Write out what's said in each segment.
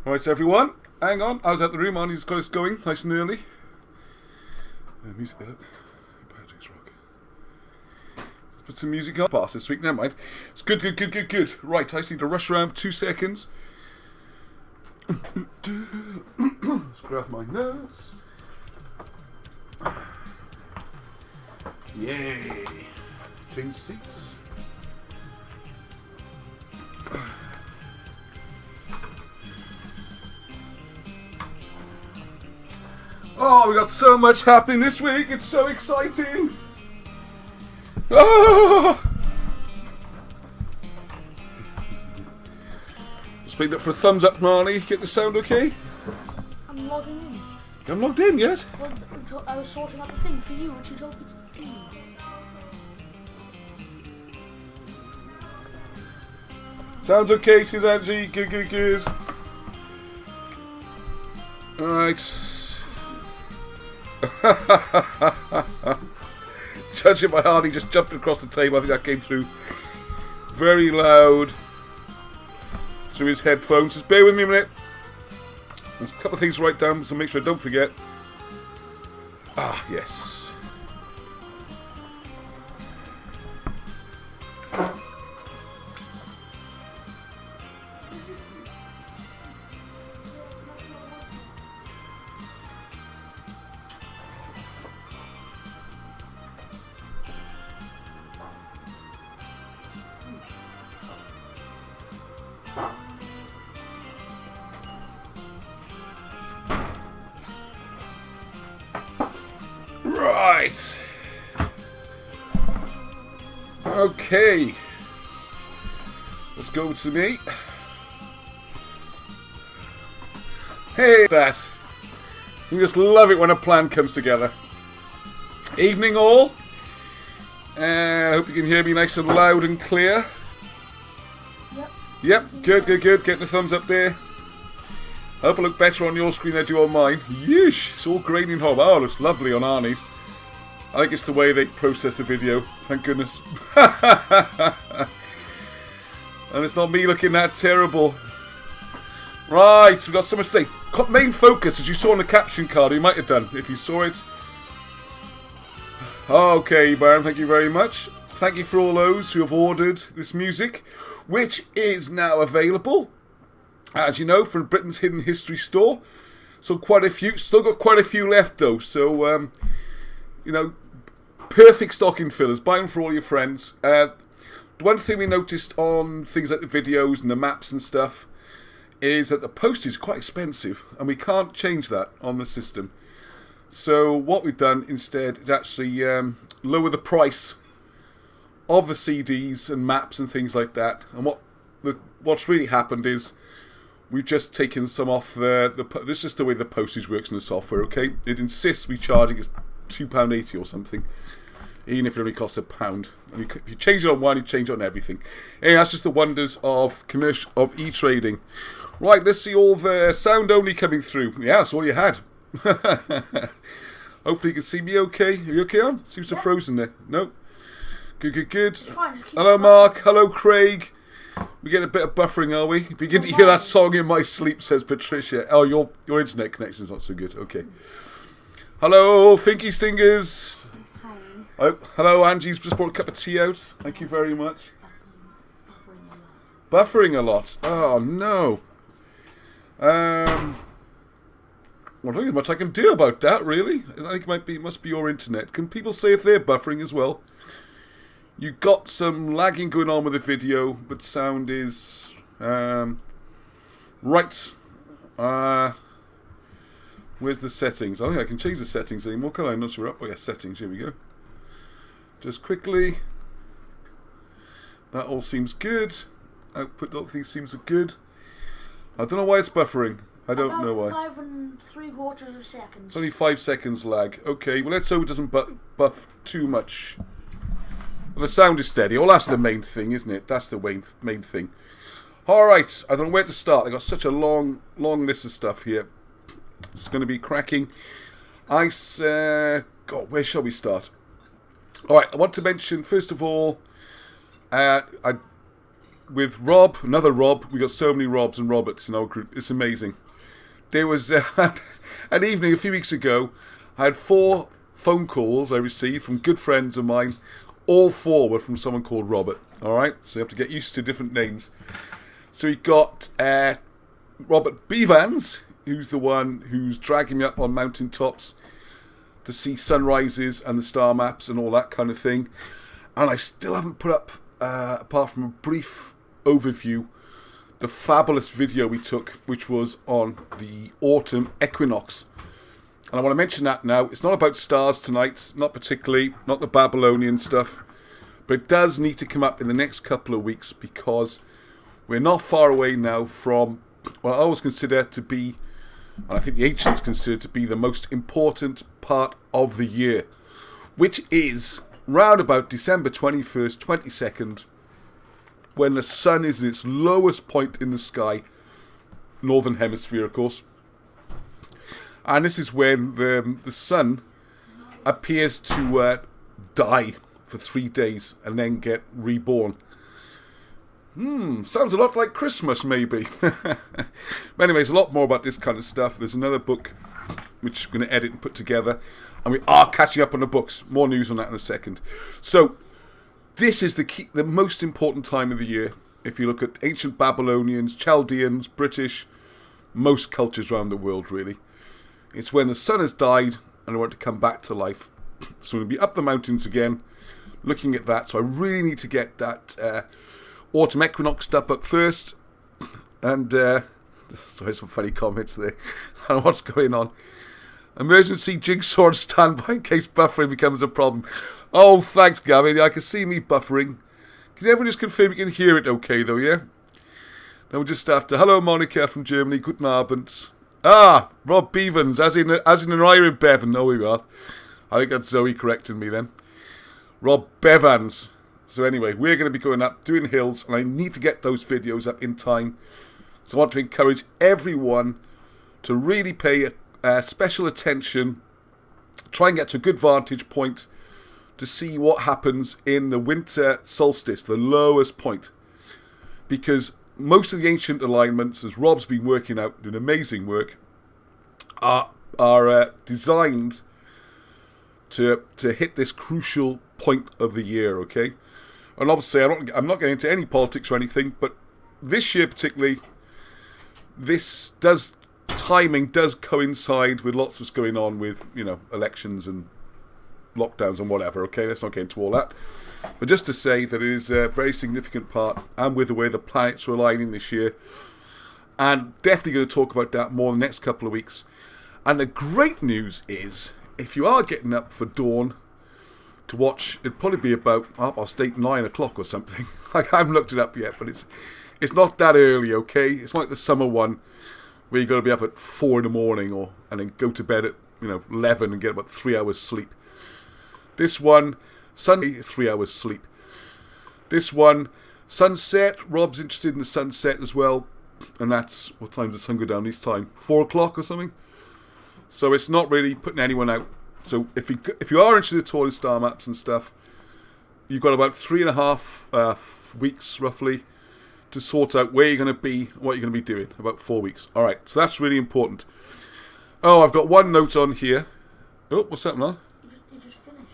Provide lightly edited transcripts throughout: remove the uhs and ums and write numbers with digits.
Alright everyone, hang on, I was at the room, Arnie's got us going, nice and early. Music up. Let's put some music on. Pass this week, never mind. It's good. Right, I just need to rush around for 2 seconds. Let's grab my notes. Yay. Change seats. Oh, we got so much happening this week. It's so exciting. Oh! Just waiting up for a thumbs up from Arnie. Get the sound okay? I'm logging in. You haven't logged in yet? Well, I was sorting out the thing for you, which you told me to do. Sounds okay, says Angie. Good. Alright. Judging by Hardy just jumped across the table, I think that came through very loud through his headphones. Just bear with me a minute. There's a couple of things to write down, so make sure I don't forget. Ah, yes. Right. Okay. Let's go to me. Hey, that. You just love it when a plan comes together. Evening all. And I hope you can hear me nice and loud and clear. Yep. Good. Get the thumbs up there. I hope I look better on your screen than I do on mine. Yeesh, it's all grainy and horrible. Oh, it looks lovely on Arnie's. I think it's the way they process the video. Thank goodness. And it's not me looking that terrible. Right, we've got so much today. Main focus, as you saw on the caption card, you might have done, if you saw it. Okay, Baron, thank you very much. Thank you for all those who have ordered this music, which is now available, as you know, from Britain's Hidden History store. So quite a few, still got quite a few left though. So, you know, perfect stocking fillers. Buy them for all your friends. The one thing we noticed on things like the videos and the maps and stuff is that the postage is quite expensive, and we can't change that on the system. So what we've done instead is actually lower the price of the CDs and maps and things like that. And what's really happened is we've just taken some off this is just the way the postage works in the software, okay? It insists we charging is £2.80 or something, even if it only costs £1. And if you change it on one, you change it on everything. Anyway, that's just the wonders of e-trading. Right, let's see all the sound only coming through. Yeah, that's all you had. Hopefully you can see me okay. Are you okay on? Seems to have frozen there. No? Good. Hello Mark, hello Craig. We get a bit of buffering, are we? Begin to hear that song in my sleep, says Patricia. Oh, your internet connection's not so good. Okay. Hello, Finky Singers. Hi. Oh, hello, Angie's just brought a cup of tea out. Thank you very much. Buffering a lot. Oh no. Well, I don't think much I can do about that, really. I think it must be your internet. Can people say if they're buffering as well? You got some lagging going on with the video, but sound is right. Where's the settings? I don't think I can change the settings anymore, can I? I'm not sure we're up. Oh yeah, settings. Here we go. Just quickly. That all seems good. Output, all things seems good. I don't know why it's buffering. I don't know why. 5 3/4 seconds. It's only 5 seconds lag. Okay, well let's hope it doesn't buff too much. Well, the sound is steady. Well, that's the main thing, isn't it? That's the main thing. Alright, I don't know where to start. I got such a long list of stuff here. It's going to be cracking. God, where shall we start? Alright, I want to mention, first of all, I with Rob, another Rob. We got so many Robs and Roberts in our group. It's amazing. There was an evening a few weeks ago. I had 4 phone calls I received from good friends of mine. All 4 were from someone called Robert. All right, so you have to get used to different names. So we got Robert Bevans, who's the one who's dragging me up on mountain tops to see sunrises and the star maps and all that kind of thing. And I still haven't put up, apart from a brief overview, the fabulous video we took, which was on the autumn equinox. And I want to mention that now. It's not about stars tonight, not particularly, not the Babylonian stuff, but it does need to come up in the next couple of weeks because we're not far away now from what I always consider to be, and I think the ancients consider to be, the most important part of the year, which is round about December 21st, 22nd, when the sun is at its lowest point in the sky, northern hemisphere, of course. And this is when the sun appears to die for 3 days and then get reborn. Sounds a lot like Christmas, maybe. But anyways, a lot more about this kind of stuff. There's another book which I'm going to edit and put together. And we are catching up on the books. More news on that in a second. So, this is the most important time of the year. If you look at ancient Babylonians, Chaldeans, British, most cultures around the world, really. It's when the sun has died and I want to come back to life. So we'll be up the mountains again, looking at that. So I really need to get that autumn equinox up first. And sorry, some funny comments there. I don't know what's going on. Emergency jigsaw on standby in case buffering becomes a problem. Oh, thanks, Gavin. I can see me buffering. Can everyone just confirm you can hear it okay, though, yeah? Then we'll just have to... Hello, Monica from Germany. Guten Abend. Ah, Rob Bevans, as in an Iron Bevan. Oh, we are. I think that's Zoe correcting me then. Rob Bevans. So anyway, we're going to be going up, doing hills, and I need to get those videos up in time. So I want to encourage everyone to really pay special attention, try and get to a good vantage point to see what happens in the winter solstice, the lowest point. Because most of the ancient alignments, as Rob's been working out, doing amazing work, are designed to hit this crucial point of the year, okay? And obviously, I'm not getting into any politics or anything, but this year particularly, timing does coincide with lots of what's going on with, elections and lockdowns and whatever, okay? Let's not get into all that. But just to say that it is a very significant part, and with the way the planets are aligning this year. And definitely going to talk about that more in the next couple of weeks. And the great news is, if you are getting up for dawn to watch, it'd probably be about, I'll state 9 o'clock or something. I haven't looked it up yet, but it's not that early, okay? It's like the summer one, where you've got to be up at 4 in the morning, and then go to bed at 11 and get about 3 hours sleep. This one, Sunday, 3 hours sleep. This one, sunset. Rob's interested in the sunset as well. And that's, what time does the sun go down this time? 4 o'clock or something? So it's not really putting anyone out. So if you are interested at all in star maps and stuff, you've got about 3.5 weeks, roughly, to sort out where you're going to be, what you're going to be doing. About 4 weeks. Alright, so that's really important. Oh, I've got one note on here. Oh, what's happening on? It just finished.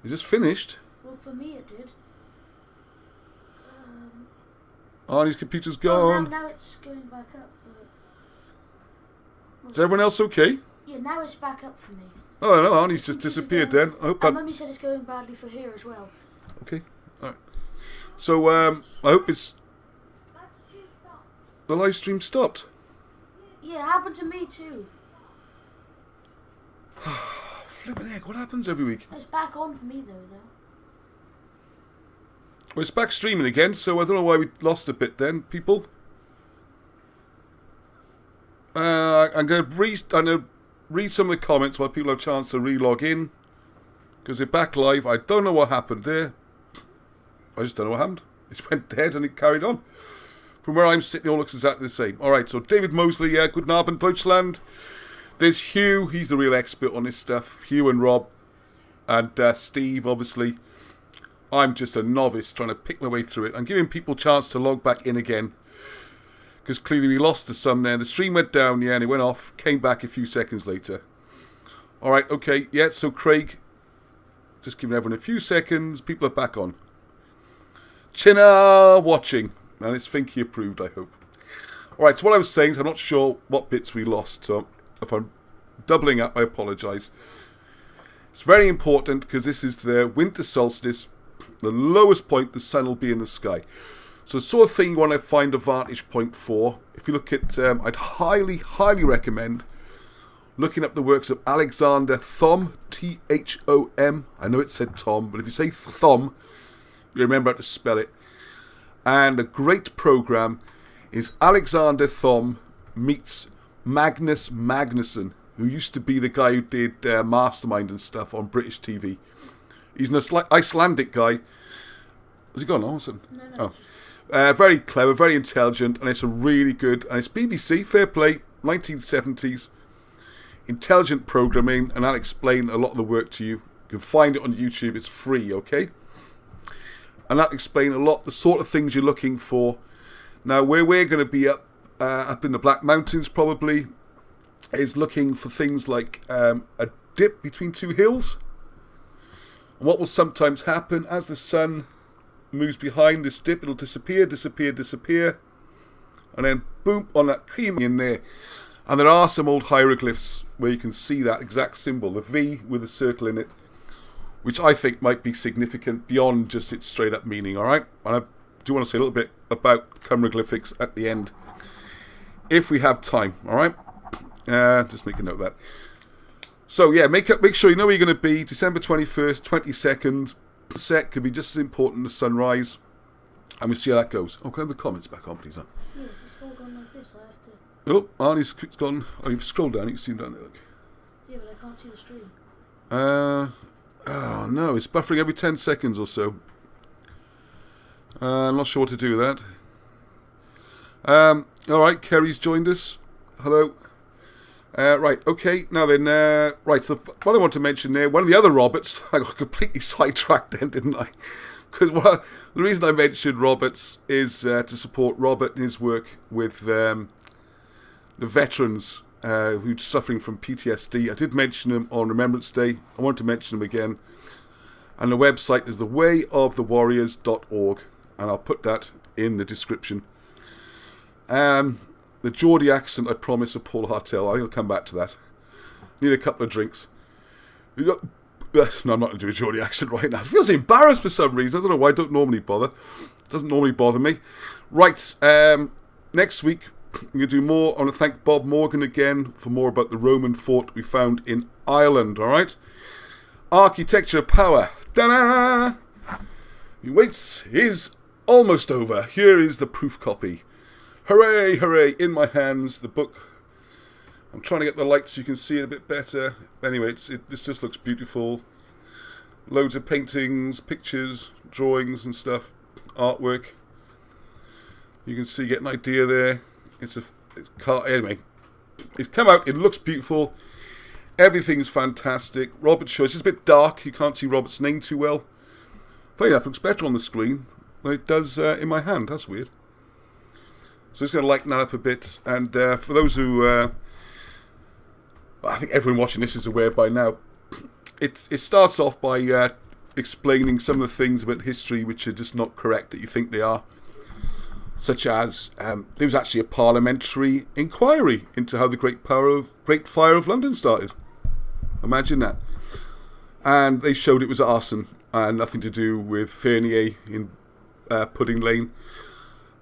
Is this finished? Well, for me it did. Arnie's computer's gone. Now it's going back up. Is everyone else okay? Yeah, now it's back up for me. Oh no, Arnie's just disappeared then. I hope that... Mummy said it's going badly for her as well. Okay, alright. So, I hope it's... The live stream stopped. Yeah, it happened to me too. Flippin' heck, what happens every week? It's back on for me though. Well, it's back streaming again, so I don't know why we lost a bit then, people. I'm going to read some of the comments while people have a chance to re-log in. Because they're back live. I don't know what happened there. I just don't know what happened. It went dead and it carried on. From where I'm sitting, it all looks exactly the same. Alright, so David Mosley, yeah, Guten Abend, Deutschland. There's Hugh, he's the real expert on this stuff. Hugh and Rob. And Steve, obviously. I'm just a novice trying to pick my way through it. I'm giving people a chance to log back in again. Because clearly we lost to some there. The stream went down, yeah, and it went off. Came back a few seconds later. Alright, okay. Yeah, so Craig, just giving everyone a few seconds. People are back on. Chinna watching. And it's Finky approved, I hope. Alright, so what I was saying is I'm not sure what bits we lost. So if I'm doubling up, I apologise. It's very important because this is the winter solstice. The lowest point the sun will be in the sky. So the sort of thing you want to find a vantage point for. If you look at, I'd highly, highly recommend looking up the works of Alexander Thom, T-H-O-M. I know it said Tom, but if you say Thom, you remember how to spell it. And a great program is Alexander Thom meets Magnus Magnusson, who used to be the guy who did Mastermind and stuff on British TV. He's an Icelandic guy. Has he gone on? No. Oh. Very clever, very intelligent, and it's a really good, and it's BBC, fair play, 1970s. Intelligent programming, and I'll explain a lot of the work to you. You can find it on YouTube, it's free, okay? And that'll explain a lot the sort of things you're looking for. Now, where we're going to be up in the Black Mountains probably, is looking for things like a dip between two hills. And what will sometimes happen, as the sun moves behind this dip, it'll disappear, and then boom, on that cream in there. And there are some old hieroglyphs where you can see that exact symbol, the V with a circle in it, which I think might be significant beyond just its straight up meaning, alright? And I do want to say a little bit about hieroglyphics at the end, if we have time, alright? Just make a note of that. So yeah, make sure you know where you're going to be. December 21st, 22nd. Set could be just as important as sunrise. And we'll see how that goes. Oh, can I have the comments back on, please? Yeah, it's all gone like this. I have to... Oh, Arnie's gone. Oh, you've scrolled down. You can see him down there. Look. Yeah, but I can't see the stream. Oh no, it's buffering every 10 seconds or so. I'm not sure what to do with that. Alright, Kerry's joined us. Hello. Right, okay, now then, right, so what I want to mention there, one of the other Roberts, I got completely sidetracked then, didn't I? Because the reason I mentioned Roberts is to support Robert and his work with the veterans who are suffering from PTSD. I did mention him on Remembrance Day. I want to mention him again. And the website is thewayofthewarriors.org, and I'll put that in the description. The Geordie accent, I promise, of Paul Hartel. I think I'll come back to that. Need a couple of drinks. No, I'm not going to do a Geordie accent right now. I feel embarrassed for some reason. I don't know why. I don't normally bother. It doesn't normally bother me. Right, next week, I'm going to do more. I want to thank Bob Morgan again for more about the Roman fort we found in Ireland, alright? Architecture power. Ta-da! The wait is almost over. Here is the proof copy. Hooray, hooray, in my hands, the book. I'm trying to get the light so you can see it a bit better. Anyway, this just looks beautiful. Loads of paintings, pictures, drawings and stuff. Artwork. You can see, get an idea there. Anyway, it's come out, it looks beautiful. Everything's fantastic. Robert's show, it's just a bit dark. You can't see Robert's name too well. Funny enough, it looks better on the screen than it does in my hand. That's weird. So it's going to lighten that up a bit. And for those who... I think everyone watching this is aware by now. It starts off by explaining some of the things about history which are just not correct that you think they are. Such as there was actually a parliamentary inquiry into how the Great Fire of London started. Imagine that. And they showed it was arson and nothing to do with Fernier in Pudding Lane.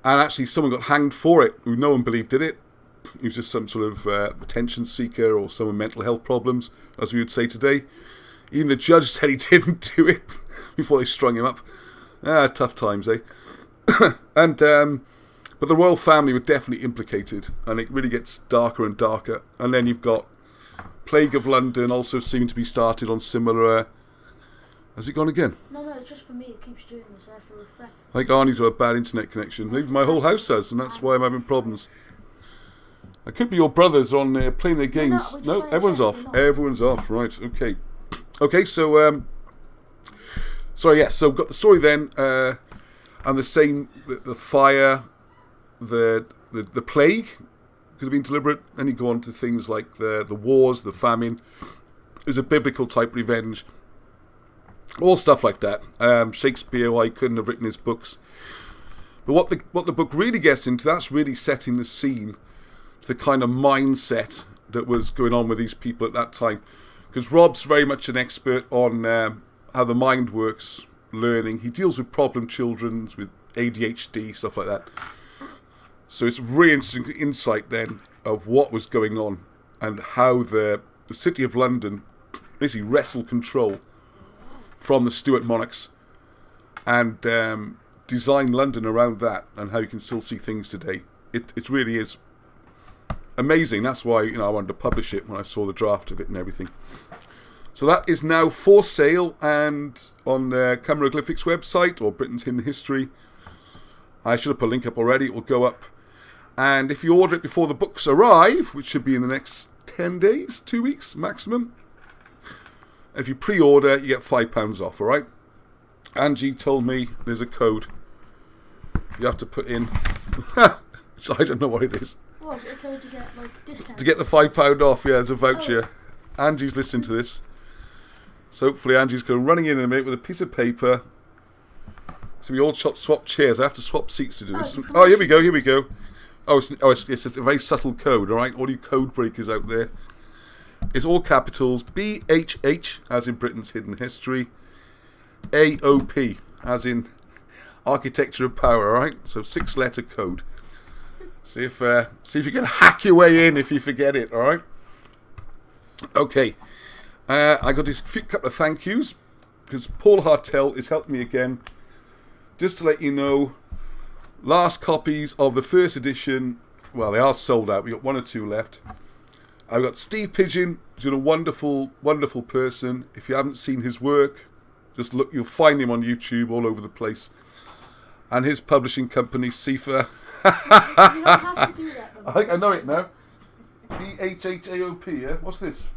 And actually someone got hanged for it who no one believed did it. He was just some sort of attention seeker or someone with mental health problems, as we would say today. Even the judge said he didn't do it before they strung him up. Tough times, eh? And but the royal family were definitely implicated, and it really gets darker and darker. And then you've got Plague of London also seemed to be started on similar... Has it gone again? No, it's just for me. It keeps doing this. I have to refresh. I think Arnie's got a bad internet connection. Maybe my whole house has, and that's why I'm having problems. It could be your brothers on there playing their games. No, everyone's off. Everyone's off. Right, okay. Okay, so So yes, so we've got the story then, and the same, the fire, the plague could have been deliberate, and you go on to things like the wars, the famine. It was a biblical type revenge, all stuff like that. Shakespeare, why he couldn't have written his books. But what the book really gets into, that's really setting the scene to the kind of mindset that was going on with these people at that time. Because Rob's very much an expert on how the mind works, learning. He deals with problem children, with ADHD, stuff like that. So it's a really interesting insight then of what was going on and how the City of London basically wrestled control from the Stuart monarchs and design London around that, and how you can still see things today. It really is amazing. That's why I wanted to publish it when I saw the draft of it and everything. So that is now for sale and on the Cymroglyphics website or Britain's Hidden History. I should have put a link up already. It will go up. And if you order it before the books arrive, which should be in the next 10 days, 2 weeks maximum, if you pre-order, you get £5 off, alright? Angie told me there's a code you have to put in. So I don't know what it is. What, a code to get, like, discount? To get the £5 off, yeah, as a voucher. Oh. Angie's listening to this. So hopefully Angie's going running in a minute with a piece of paper. So we all swap chairs. I have to swap seats to do this. Oh, here we go. Oh, it's a very subtle code, alright? All you code breakers out there. It's all capitals. BHH, as in Britain's Hidden History. AOP, as in Architecture of Power, alright? So 6-letter code. See if you can hack your way in if you forget it, alright? Okay. I got this couple of thank yous, because Paul Hartel has helped me again. Just to let you know, last copies of the first edition, well, they are sold out. We got 1 or 2 left. I've got Steve Pigeon, who's a wonderful, wonderful person. If you haven't seen his work, just look. You'll find him on YouTube all over the place. And his publishing company, Sifa. You don't have to do that. I think I know it now. BHHAOP, yeah? What's this?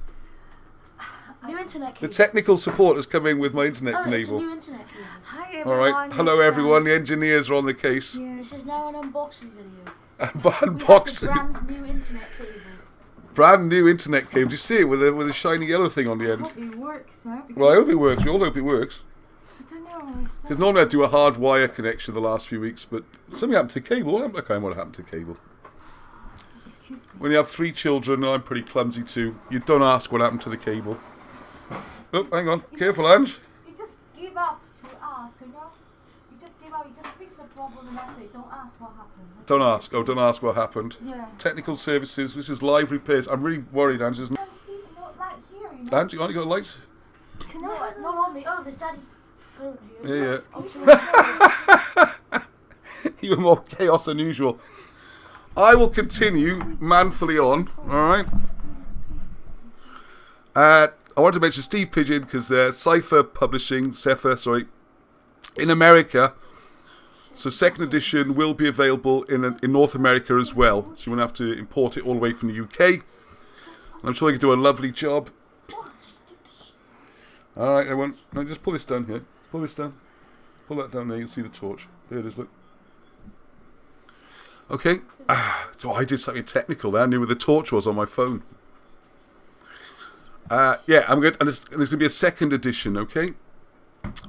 New internet cable. The technical support has come in with my internet It's a cable. new internet cable. Hi everyone. Alright, hello everyone, the engineers are on the case. This is now an unboxing video. Unboxing. We have the brand new internet cable. Brand new internet cable. Do you see it with a shiny yellow thing on the I end? hope it works now. Well, I hope it works. We all hope it works. I don't know. Because normally I do a hard wire connection the last few weeks, but something happened to the cable. What happened to the cable? Excuse me. When you have 3 children, and I'm pretty clumsy too, you don't ask what happened to the cable. Oh, hang on. Careful, Ange. You just give up to ask, you know? You just give up. You just fix the problem and that's it. Don't ask what happened. Don't ask. Oh, don't ask what happened. Yeah. Technical services. This is live repairs. I'm really worried, Ange. Isn't It's not like here, you know? Ange, you only got lights? Can No, not on me. Oh, there's Daddy's phone Yeah, here. yeah. Even more chaos than usual. I will continue manfully on, alright? I want to mention Steve Pigeon because they're Cepha Publishing, in America. So second edition will be available in North America as well. So you won't have to import it all the way from the UK. I'm sure they can do a lovely job. Alright, everyone. No, just pull this down here. Pull this down. Pull that down there. You'll see the torch. There it is, look. Okay. So I did something technical there. I knew where the torch was on my phone. Yeah, I'm good. And there's going to be a second edition, okay?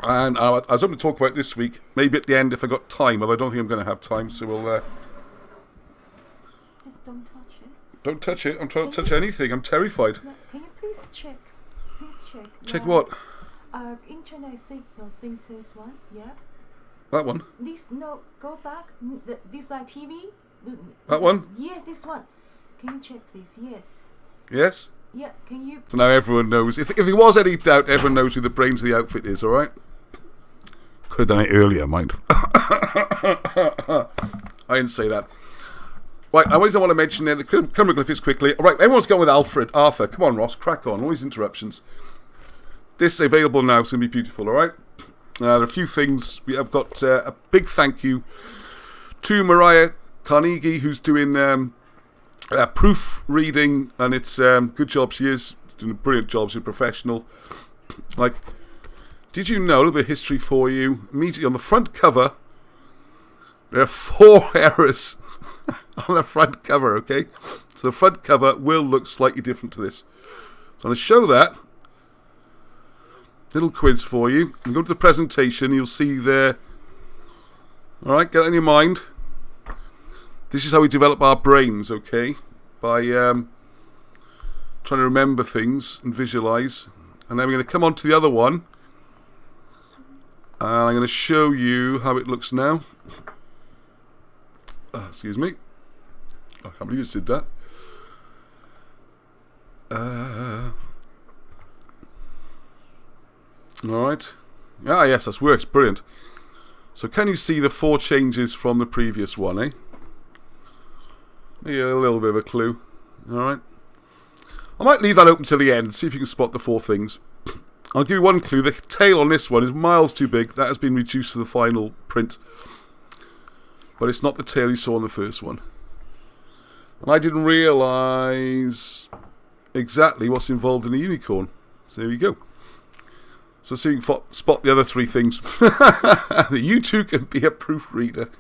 And I was hoping to talk about it this week. Maybe at the end if I got time. Well, I don't think I'm going to have time, so we'll... Just don't touch it. Don't touch it. I'm trying to touch anything. I'm terrified. No, can you please check? Please check. Check what? Internet signal thinks this one. Yeah. That one? This, no, go back. This like TV? That one? Yes, this one. Can you check please? Yes. Yes? Yeah, can you... So now everyone knows. If there was any doubt, everyone knows who the brains of the outfit is, alright? Could have done it earlier, mind. I didn't say that. Right, I always want to mention there the Cymroglyphics quickly. Alright, everyone's going with Arthur. Come on, Ross, crack on. All these interruptions. This is available now. It's going to be beautiful, alright? There are a few things. We have got a big thank you to Mariah Carnegie, who's doing proofreading, and it's good job. She is doing a brilliant job. She's a professional. Like, did you know, a little bit of history for you, immediately on the front cover, there are 4 errors on the front cover, okay? So the front cover will look slightly different to this. So I'm going to show that. Little quiz for you. And go to the presentation, you'll see there. Alright, get that in your mind. This is how we develop our brains, okay? By trying to remember things and visualise. And then we're going to come on to the other one. And I'm going to show you how it looks now. Excuse me. I can't believe you just did that. Alright. Ah, yes, that works. Brilliant. So can you see the 4 changes from the previous one, eh? Yeah, a little bit of a clue. Alright. I might leave that open till the end, see if you can spot the 4 things. I'll give you one clue. The tail on this one is miles too big. That has been reduced for the final print. But it's not the tail you saw in the first one. And I didn't realise exactly what's involved in a unicorn. So there you go. So see you can spot the other 3 things. You too can be a proofreader.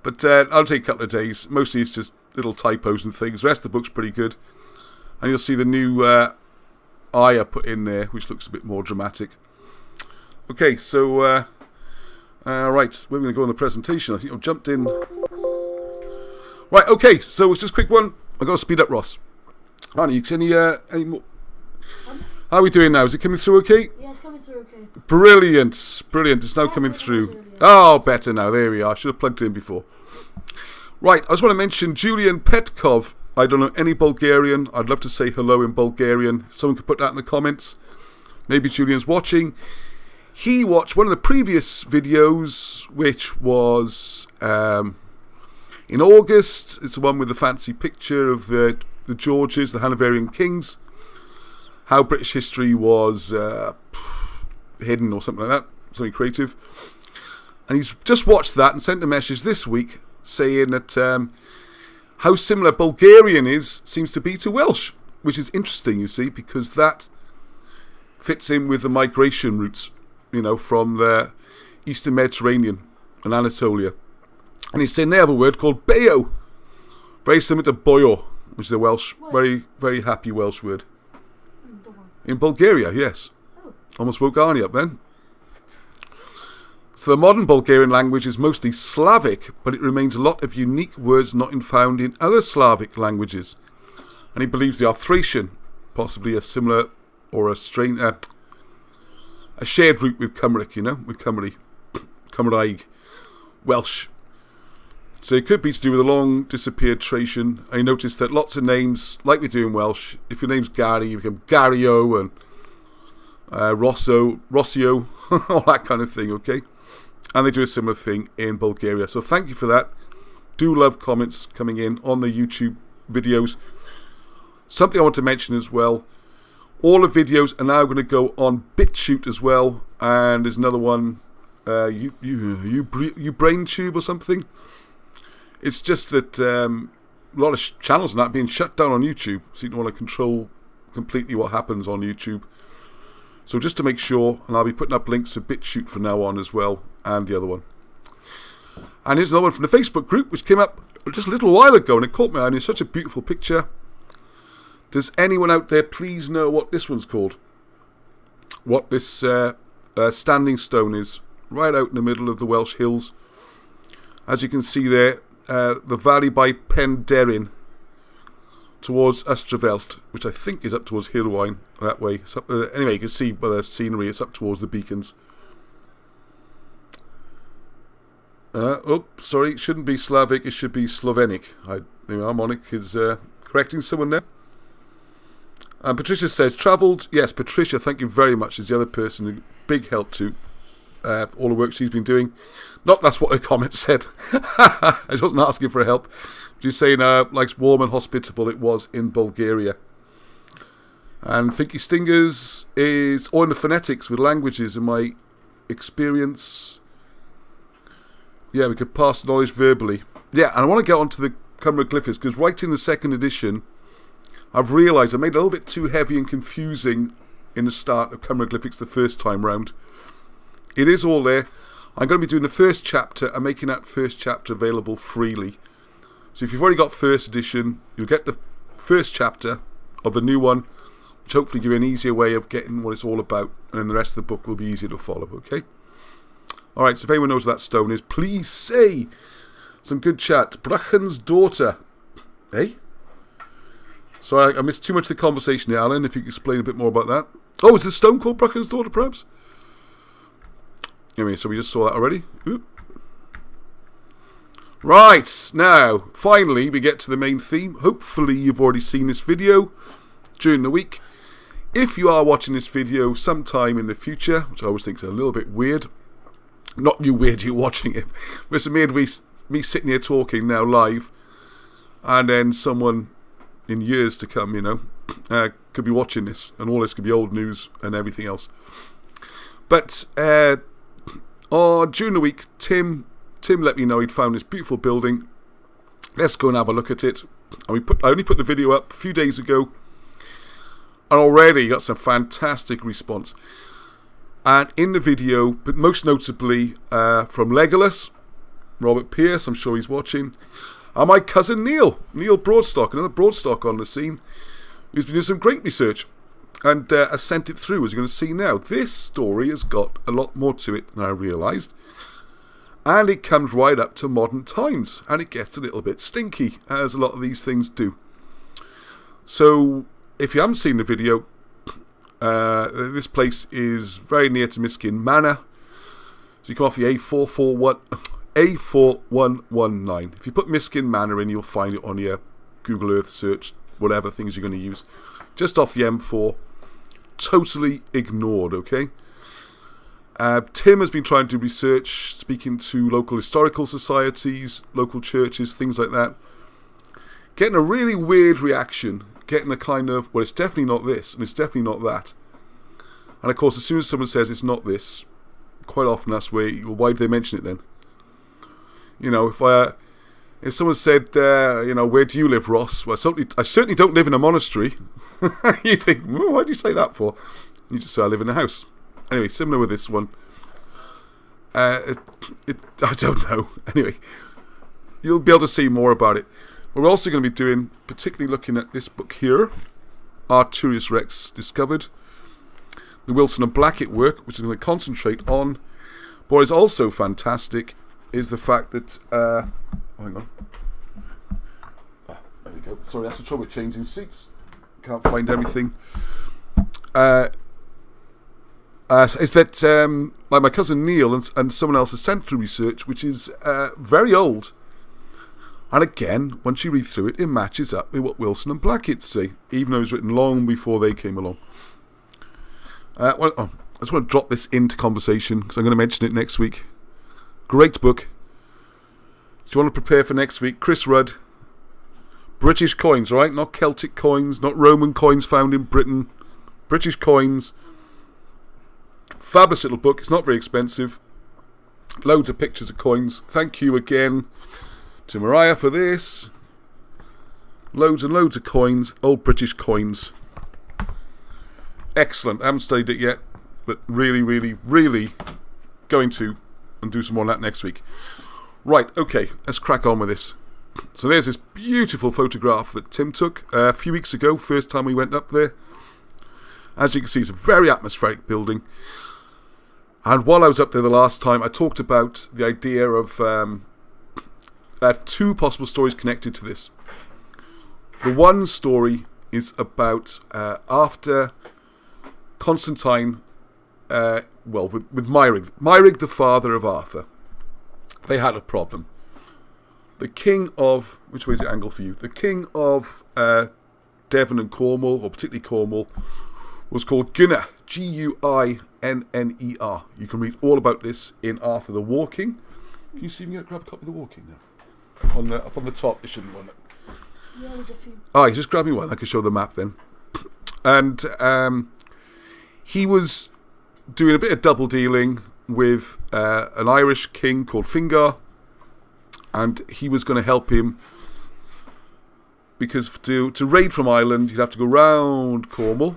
But I'll take a couple of days. Mostly it's just little typos and things. The rest of the book's pretty good. And you'll see the new eye I put in there, which looks a bit more dramatic. Okay, so right, we're going to go on the presentation. I think I've jumped in. Right, okay, so it's just a quick one. I've got to speed up, Ross. Any more? How are we doing now? Is it coming through okay? Yeah, it's coming through okay. Brilliant, brilliant. It's now coming through. Oh, better now. There we are. I should have plugged it in before. Right, I just want to mention Julian Petkov. I don't know any Bulgarian. I'd love to say hello in Bulgarian. Someone could put that in the comments. Maybe Julian's watching. He watched one of the previous videos, which was in August. It's the one with the fancy picture of the Georges, the Hanoverian kings. How British history was hidden or something like that. Something creative. And he's just watched that and sent a message this week saying that how similar Bulgarian seems to be to Welsh, which is interesting, you see, because that fits in with the migration routes, you know, from the Eastern Mediterranean and Anatolia. And he's saying they have a word called bayo, very similar to boyo, which is a Welsh, very, very happy Welsh word. In Bulgaria, yes. Almost woke Arnie up then. So the modern Bulgarian language is mostly Slavic, but it remains a lot of unique words not found in other Slavic languages. And he believes they are Thracian, possibly a similar or a strain, a shared root with Cymric, you know, with Cymru, Cymraeg, Welsh. So it could be to do with a long disappeared Thracian. I noticed that lots of names, like we do in Welsh, if your name's Gary, you become Gario and Rossio, all that kind of thing, okay? And they do a similar thing in Bulgaria. So thank you for that. Do love comments coming in on the YouTube videos. Something I want to mention as well. All the videos are now going to go on BitChute as well. And there's another one, you BrainTube or something. It's just that a lot of channels are not being shut down on YouTube. So you don't want to control completely what happens on YouTube. So just to make sure, and I'll be putting up links to BitChute from now on as well, and the other one. And here's another one from the Facebook group, which came up just a little while ago, and it caught my eye, and it's such a beautiful picture. Does anyone out there please know what this one's called? What this standing stone is, right out in the middle of the Welsh hills. As you can see there, the valley by Penderyn, towards Ystrafelt, which I think is up towards Hirwaun, that way. So, anyway, you can see by the scenery, it's up towards the beacons. Sorry, it shouldn't be Slavic, it should be Slovenic. Harmonic is correcting someone there. And Patricia says, travelled. Yes, Patricia, thank you very much. Is the other person a big help to all the work she's been doing. Not that's what her comment said. I just wasn't asking for help. She's saying like warm and hospitable it was in Bulgaria. And Finky Stingers is all in the phonetics with languages in my experience. Yeah, we could pass knowledge verbally. Yeah, and I want to get on to the Cymroglyphics because right in the second edition, I've realised I made it a little bit too heavy and confusing in the start of Cymroglyphics the first time round. It is all there. I'm going to be doing the first chapter and making that first chapter available freely. So if you've already got first edition, you'll get the first chapter of the new one, which hopefully give you an easier way of getting what it's all about, and then the rest of the book will be easier to follow, okay? Alright, so if anyone knows what that stone is, please say some good chat. Brachen's daughter. Eh? Sorry, I missed too much of the conversation there, Alan, if you could explain a bit more about that. Oh, is the stone called Brachen's daughter, perhaps? Anyway, so we just saw that already. Oop. Right, now, finally, we get to the main theme. Hopefully you've already seen this video during the week. If you are watching this video sometime in the future, which I always think is a little bit weird, not you weird, you watching it, but it's weird me sitting here talking now live, and then someone in years to come, could be watching this, and all this could be old news and everything else. But during the week, Tim let me know he'd found this beautiful building. Let's go and have a look at it. And I only put the video up a few days ago, and already got some fantastic response. And in the video, but most notably from Legolas, Robert Pierce, I'm sure he's watching, and my cousin Neil Broadstock, another Broadstock on the scene, who's been doing some great research and has sent it through, as you're going to see now. This story has got a lot more to it than I realised, and it comes right up to modern times, and it gets a little bit stinky, as a lot of these things do. So if you haven't seen the video, this place is very near to Miskin Manor. So you come off the A4119. If you put Miskin Manor in, you'll find it on your Google Earth search, whatever things you're going to use. Just off the M4. Totally ignored, okay? Tim has been trying to do research, speaking to local historical societies, local churches, things like that. Getting a really weird reaction. Getting a kind of, well, it's definitely not this, and it's definitely not that. And of course, as soon as someone says it's not this, quite often that's why do they mention it then? If someone said, where do you live, Ross? Well, I certainly don't live in a monastery. You'd think, well, why do you say that for? You just say I live in a house. Anyway, similar with this one. I don't know. Anyway, you'll be able to see more about it. We're also going to be doing, particularly looking at this book here, Arturius Rex Discovered, the Wilson and Blackett work, which is going to concentrate on. But what is also fantastic is the fact that, hang on. There we go. Sorry, that's the trouble with changing seats. Can't find everything. Is that my cousin Neil and someone else has sent through research, which is very old. And again, once you read through it, it matches up with what Wilson and Blackett say, even though it was written long before they came along. I just want to drop this into conversation, because I'm going to mention it next week. Great book. Do you want to prepare for next week? Chris Rudd. British coins, right? Not Celtic coins, not Roman coins found in Britain. British coins. Fabulous little book. It's not very expensive. Loads of pictures of coins. Thank you again to Mariah for this. Loads and loads of coins. Old British coins. Excellent. I haven't studied it yet, but really, really, really going to, and do some more on that next week. Right, okay, let's crack on with this. So there's this beautiful photograph that Tim took a few weeks ago, first time we went up there. As you can see, it's a very atmospheric building. And while I was up there the last time, I talked about the idea of two possible stories connected to this. The one story is about after Constantine, with Myrig, the father of Arthur. They had a problem. The king of, which way is the angle for you? The king of Devon and Cornwall, or particularly Cornwall, was called Gunnar, Guinner. You can read all about this in Arthur the War King. Can you see me grab a copy of the War King now? Up on the top, there shouldn't one. Yeah, there's a few. Oh, you just grab me one. I can show the map then. And he was doing a bit of double dealing with an Irish king called Fingar, and he was going to help him because to raid from Ireland, you'd have to go round Cornwall,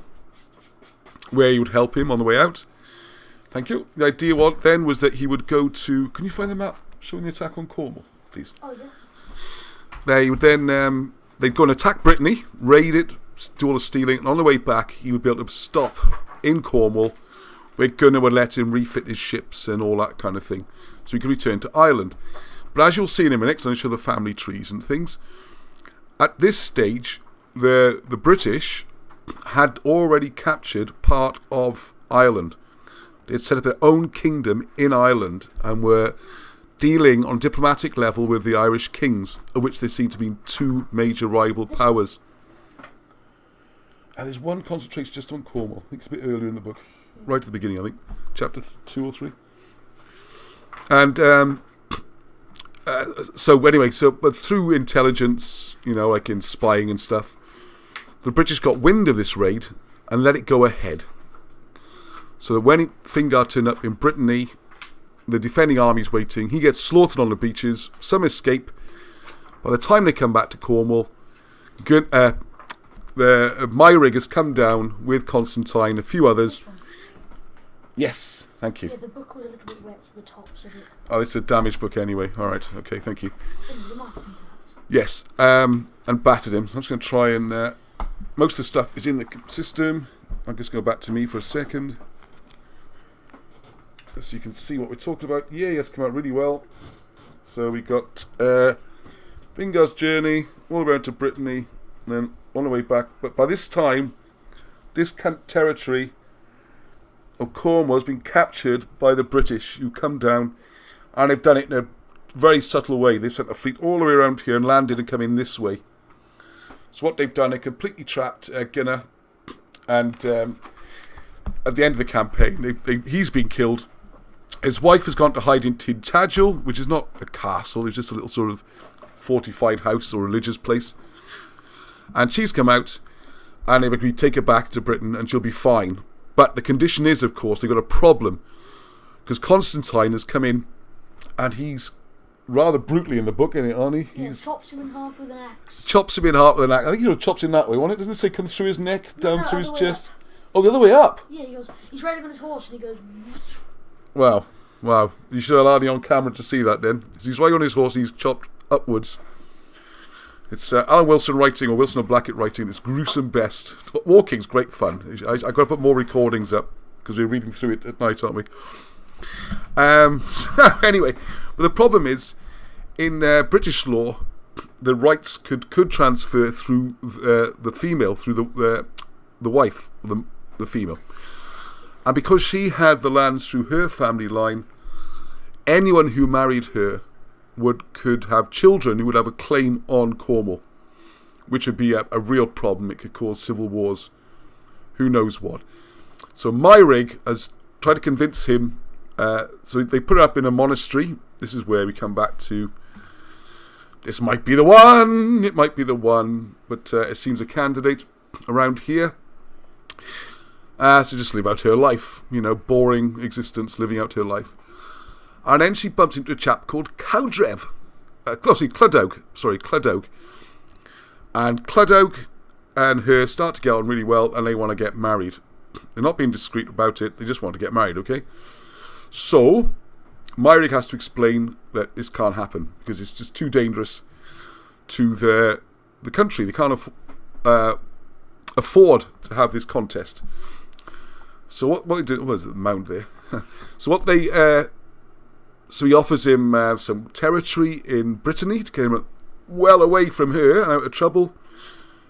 where he would help him on the way out. Thank you. The idea was that he would go to... Can you find the map showing the attack on Cornwall, please? Oh, yeah. They would then... they'd go and attack Brittany, raid it, do all the stealing, and on the way back, he would be able to stop in Cornwall, where Gunnar would let him refit his ships and all that kind of thing, so he could return to Ireland. But as you'll see in a minute, 'cause I'm going to show the family trees and things, at this stage, the British had already captured part of Ireland. They had set up their own kingdom in Ireland and were dealing on diplomatic level with the Irish kings, of which there seem to be two major rival powers. And there's one concentration just on Cornwall. I think it's a bit earlier in the book. Right at the beginning, I think. Chapter 2 or 3. And but through intelligence, like in spying and stuff, the British got wind of this raid and let it go ahead. So that when Fingar turned up in Brittany, the defending army's waiting. He gets slaughtered on the beaches. Some escape. By the time they come back to Cornwall, Myrig has come down with Constantine, a few others. Yes, thank you. Yeah, the book was a little bit wet to the top, so Oh, it's a damaged book anyway. All right, okay, thank you. the marks intact. Yes, and battered him. So I'm just going to try and... most of the stuff is in the system. I'll just go back to me for a second. So you can see what we're talking about. Yeah, yes, come out really well. So we got Fingar's journey all around to Brittany, and then on the way back. But by this time, this territory of Cornwall has been captured by the British, who come down, and they've done it in a very subtle way. They sent a fleet all the way around here and landed and come in this way. So what they've done, they completely trapped Gunnar, and at the end of the campaign, he's been killed. His wife has gone to hide in Tintagel, which is not a castle, it's just a little sort of fortified house or religious place. And she's come out, and they've agreed to take her back to Britain, and she'll be fine. But the condition is, of course, they've got a problem, because Constantine has come in, and he's rather brutally in the book, isn't it, Arnie? Yeah, chops him in half with an axe. Chops him in half with an axe. I think he chops him that way, wasn't it? Doesn't it say come through his neck, down through his chest? Oh, the other way up? Yeah, he's riding on his horse, and he goes... Wow. You should have Arnie on camera to see that then. He's riding on his horse and he's chopped upwards. It's Alan Wilson writing, or Wilson and Blackett writing, it's gruesome best. Walking's great fun. I've got to put more recordings up, because we're reading through it at night, aren't we? So anyway, but the problem is, in British law, the rights could transfer through the female, through the wife, the female. And because she had the lands through her family line, anyone who married her could have children who would have a claim on Cornwall, which would be a real problem. It could cause civil wars, who knows what. So Myrig has tried to convince him, so they put her up in a monastery. This is where we come back to, this might be the one, it might be the one, but it seems a candidate around here. So just live out her life, boring existence, living out her life. And then she bumps into a chap called Cawdraf. Cludog. And Cludog and her start to get on really well, and they want to get married. They're not being discreet about it, they just want to get married, okay? So, Myrig has to explain that this can't happen, because it's just too dangerous to the country. They can't afford to have this contest. So what they do? What is it? The mound there. So he offers him some territory in Brittany to get him well away from her and out of trouble.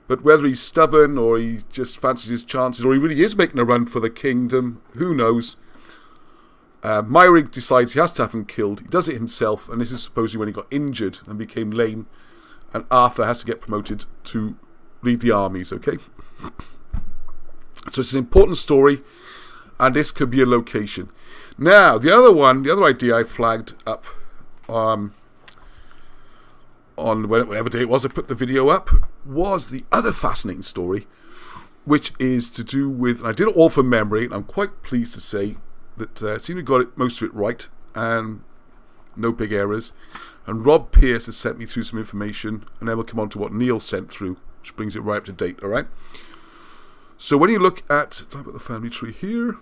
But whether he's stubborn or he just fancies his chances or he really is making a run for the kingdom, who knows? Myrig decides he has to have him killed. He does it himself, and this is supposedly when he got injured and became lame, and Arthur has to get promoted to lead the armies, okay? So it's an important story, and this could be a location. Now, the other idea I flagged up on whatever day it was I put the video up, was the other fascinating story, which is to do with, and I did it all from memory, and I'm quite pleased to say that I seem to have got most of it right, and no big errors. And Rob Pierce has sent me through some information, and then we'll come on to what Neil sent through, which brings it right up to date, alright? So when you look at... I've got the family tree here.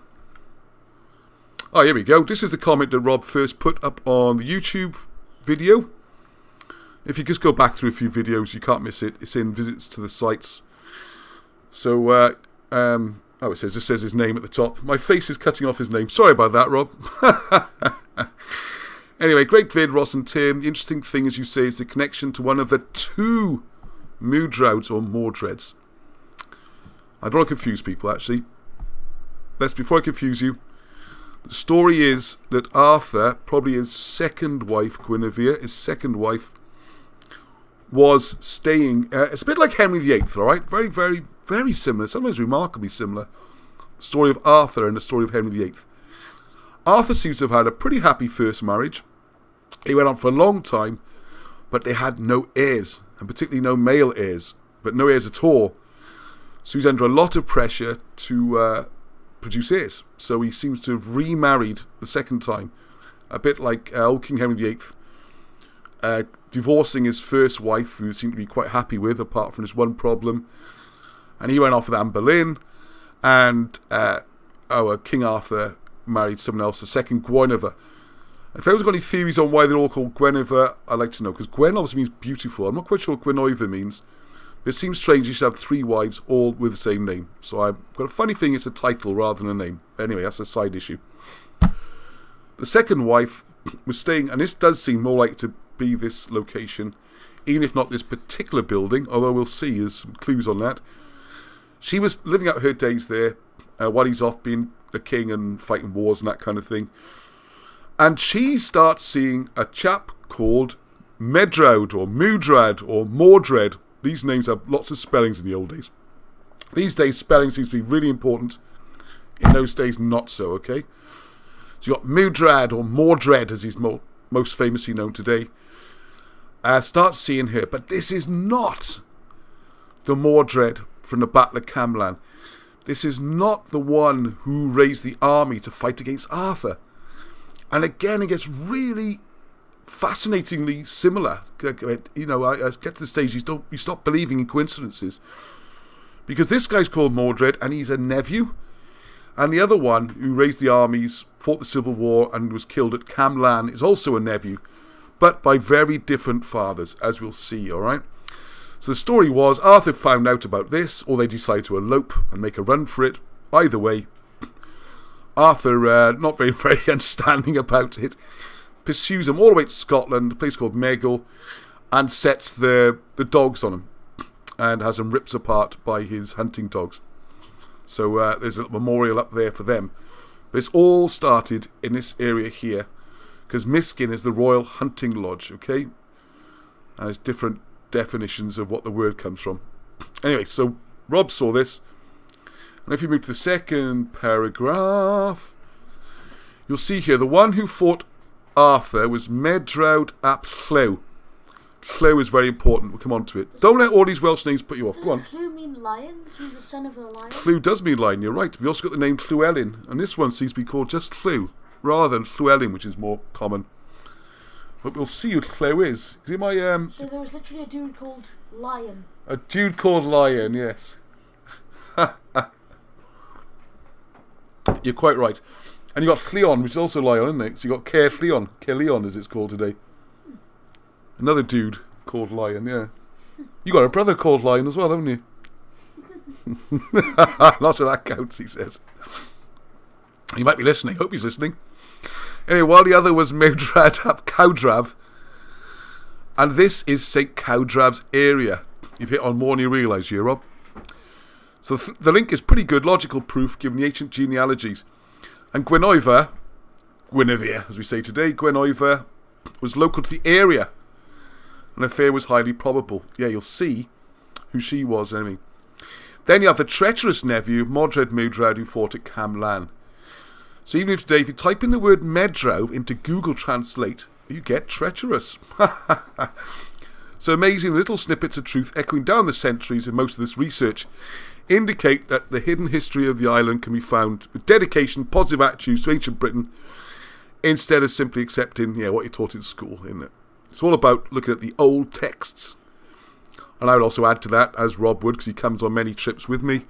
Oh, here we go. This is the comment that Rob first put up on the YouTube video. If you just go back through a few videos, you can't miss it. It's in visits to the sites. So, it says his name at the top. My face is cutting off his name. Sorry about that, Rob. Anyway, great vid, Ross and Tim. The interesting thing, as you say, is the connection to one of the 2 Mordreds or Mordreds. I don't want to confuse people, actually. Before I confuse you, the story is that Arthur, probably his second wife, Guinevere, his second wife, was staying... it's a bit like Henry VIII, alright? Very, very, very similar, sometimes remarkably similar. The story of Arthur and the story of Henry VIII. Arthur seems to have had a pretty happy first marriage. He went on for a long time, but they had no heirs, and particularly no male heirs, but no heirs at all. So he's under a lot of pressure to produce heirs. So he seems to have remarried the second time, a bit like old King Henry VIII, divorcing his first wife, who he seemed to be quite happy with, apart from this one problem. And he went off with Anne Boleyn, and King Arthur married someone else, the second Guinevere. If anyone's got any theories on why they're all called Guinevere, I'd like to know, because Gwen obviously means beautiful. I'm not quite sure what Guinevere means. But it seems strange you should have 3 wives, all with the same name. So I've got a funny thing, it's a title rather than a name. Anyway, that's a side issue. The second wife was staying, and this does seem more like to be this location, even if not this particular building, although we'll see, there's some clues on that. She was living out her days there, while he's off being the king and fighting wars and that kind of thing. And she starts seeing a chap called Mordred or Mordred. These names have lots of spellings in the old days. These days, spelling seems to be really important. In those days, not so, okay? So you got Mordred or Mordred, as he's most famously known today. Starts seeing her. But this is not the Mordred from the Battle of Camlan. This is not the one who raised the army to fight against Arthur. And again, it gets really fascinatingly similar. You know, I get to the stage you stop believing in coincidences, because this guy's called Mordred and he's a nephew, and the other one who raised the armies, fought the civil war and was killed at Camlan is also a nephew, but by very different fathers, as we'll see. Alright, so the story was Arthur found out about this, or they decided to elope and make a run for it. Either way, Arthur, not very, very understanding about it, pursues them all the way to Scotland, a place called Megal, and sets the dogs on him, and has them ripped apart by his hunting dogs. So there's a little memorial up there for them. But it's all started in this area here, because Miskin is the Royal Hunting Lodge, okay? And there's different definitions of what the word comes from. Anyway, so Rob saw this. And if you move to the second paragraph, you'll see here, the one who fought Arthur was Mordred ap Llew. Llew is very important, we'll come on to it. Don't let all these Welsh names put you off, go on. Does Llew mean lion? So he's the son of a lion? Llew does mean lion, you're right. We also got the name Llewellyn, and this one seems to be called just Llew, rather than Llewellyn, which is more common. But we'll see who Llew is. Is it my, So there was literally a dude called Lion. A dude called Lion, yes. You're quite right. And you got Lleon, which is also lion, isn't it? So you got Caerleon, as it's called today. Another dude called Lion, yeah. You got a brother called Lion as well, haven't you? Not sure that counts, he says. He might be listening. Hope he's listening. Anyway, while the other was Mordred ap Cawdraf, and this is St. Cawdraf's area. You've hit on more than you realise here, Rob. So the link is pretty good, logical proof given the ancient genealogies. And Guinevere, as we say today, Guinevere was local to the area. An affair was highly probable. Yeah, you'll see who she was, anyway. Then you have the treacherous nephew, Mordred, who fought at Camlan. So even if today, if you type in the word Medro into Google Translate, you get treacherous. So amazing little snippets of truth echoing down the centuries in most of this research indicate that the hidden history of the island can be found with dedication, positive attitudes to ancient Britain, instead of simply accepting what you're taught in school, isn't it? It's all about looking at the old texts. And I would also add to that, as Rob would, because he comes on many trips with me,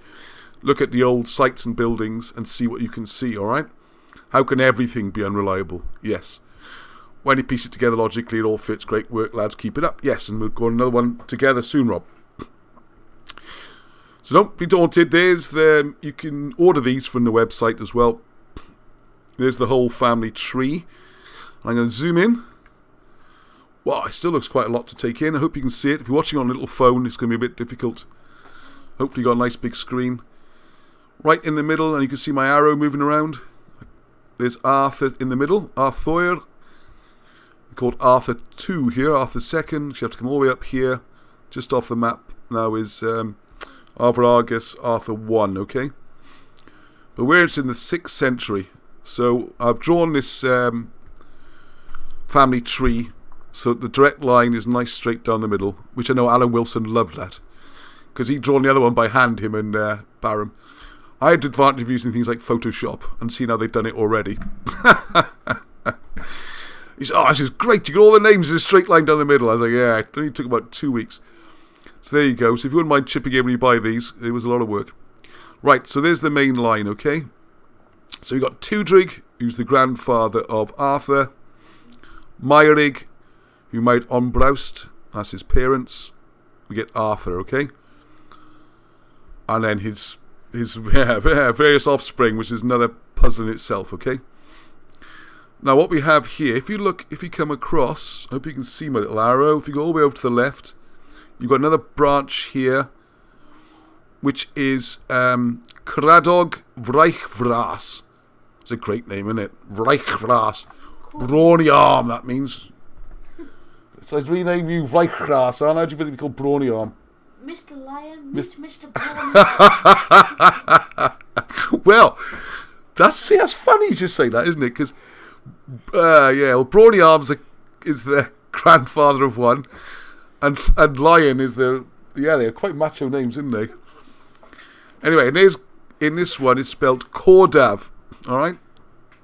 look at the old sites and buildings and see what you can see, alright? How can everything be unreliable? Yes. When you piece it together logically, it all fits. Great work, lads. Keep it up. Yes, and we'll go on another one together soon, Rob. So don't be daunted. You can order these from the website as well. There's the whole family tree. I'm going to zoom in. Wow, it still looks quite a lot to take in. I hope you can see it. If you're watching on a little phone, it's going to be a bit difficult. Hopefully you got a nice big screen. Right in the middle, and you can see my arrow moving around. There's Arthur in the middle. Arthur. Called Arthur 2 here. Arthur 2nd. You have to come all the way up here. Just off the map now is Arviragus Arthur 1, okay? But where it's in the 6th century. So I've drawn this family tree so the direct line is nice straight down the middle, which I know Alan Wilson loved that. Because he'd drawn the other one by hand, him and Barham. I had the advantage of using things like Photoshop and seeing how they've done it already. He said, oh, this is great. You got all the names in a straight line down the middle. I was like, yeah, it only took about 2 weeks. So there you go. So if you wouldn't mind chipping in when you buy these, it was a lot of work. Right, so there's the main line, okay? So you've got Tudrig, who's the grandfather of Arthur. Meirig, who married Onbraust. That's his parents. We get Arthur, okay? And then his various offspring, which is another puzzle in itself, okay? Now what we have here, if you come across, I hope you can see my little arrow, if you go all the way over to the left, you've got another branch here, which is Cradog Vreichvras. It's a great name, isn't it? Vreichvras. Brawny arm, that means. So I'd rename you Vreichvras, aren't I? How do you think it'd be called Brawny arm? Mr. Lion, Mr. Brawny. Well, that's funny you just say that, isn't it? Because, Brawny Arms is the grandfather of one, and Lion is they're quite macho names, isn't they? Anyway, in this one, it's spelled Cawdraf, alright?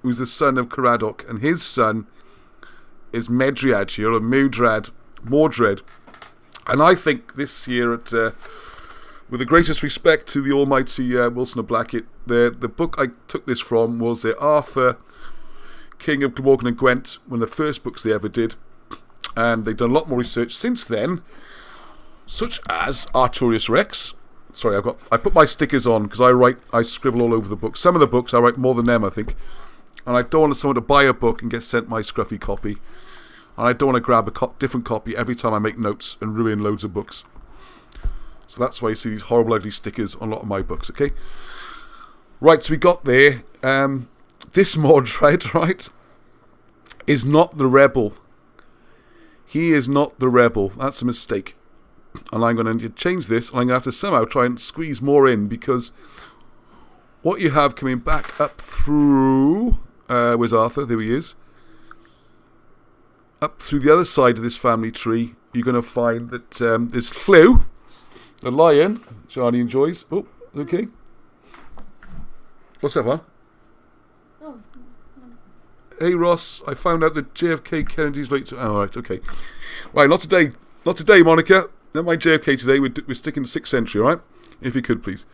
Who's the son of Caradoc, and his son is Medriad here, or Mordred. And I think this year, with the greatest respect to the almighty Wilson of Blackett, the book I took this from was the Arthur, King of Glamorgan and Gwent, one of the first books they ever did. And they've done a lot more research since then, such as Artorius Rex. Sorry, I put my stickers on because I scribble all over the book. Some of the books I write more than them, I think. And I don't want someone to buy a book and get sent my scruffy copy. And I don't want to grab a different copy every time I make notes and ruin loads of books. So that's why you see these horrible ugly stickers on a lot of my books, okay? Right, so we got there. This Mordred, right, is not the rebel. He is not the rebel. That's a mistake. And I'm going to change this, and I'm going to have to somehow try and squeeze more in, because what you have coming back up through... where's Arthur? There he is. Up through the other side of this family tree, you're going to find that there's Flew, the lion, Charlie enjoys. Oh, okay. What's that one? Oh. Hey Ross, I found out that JFK Kennedy's late. Oh, right, okay. Right, not today, Monica. Not my JFK today. We're sticking to 6th century, all right? If you could, please.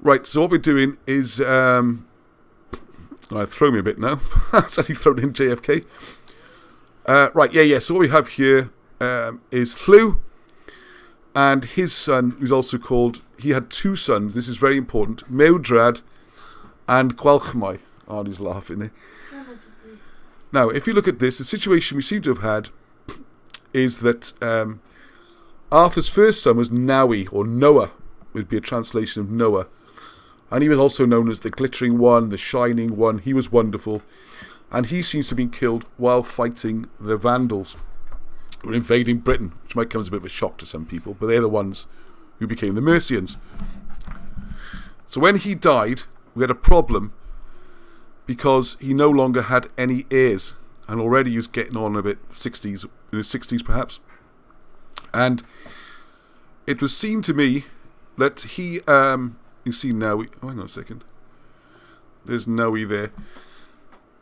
Right, so what we're doing is... throw me a bit now. It's actually thrown in JFK. Right, yeah. So what we have here is Flew and his son, who's also called... He had 2 sons. This is very important. Mordred and Gwalchmai. Oh, he's laughing there. Now, if you look at this, the situation we seem to have had is that Arthur's first son was Naui, or Noah, would be a translation of Noah. And he was also known as the Glittering One, the Shining One. He was wonderful. And he seems to have been killed while fighting the Vandals, who were invading Britain, which might come as a bit of a shock to some people, but they're the ones who became the Mercians. So when he died, we had a problem, because he no longer had any heirs, and already he was getting on a bit, 60s, in his 60s perhaps. And it was seen to me that he, you see Naui, oh hang on a second, there's Naui there.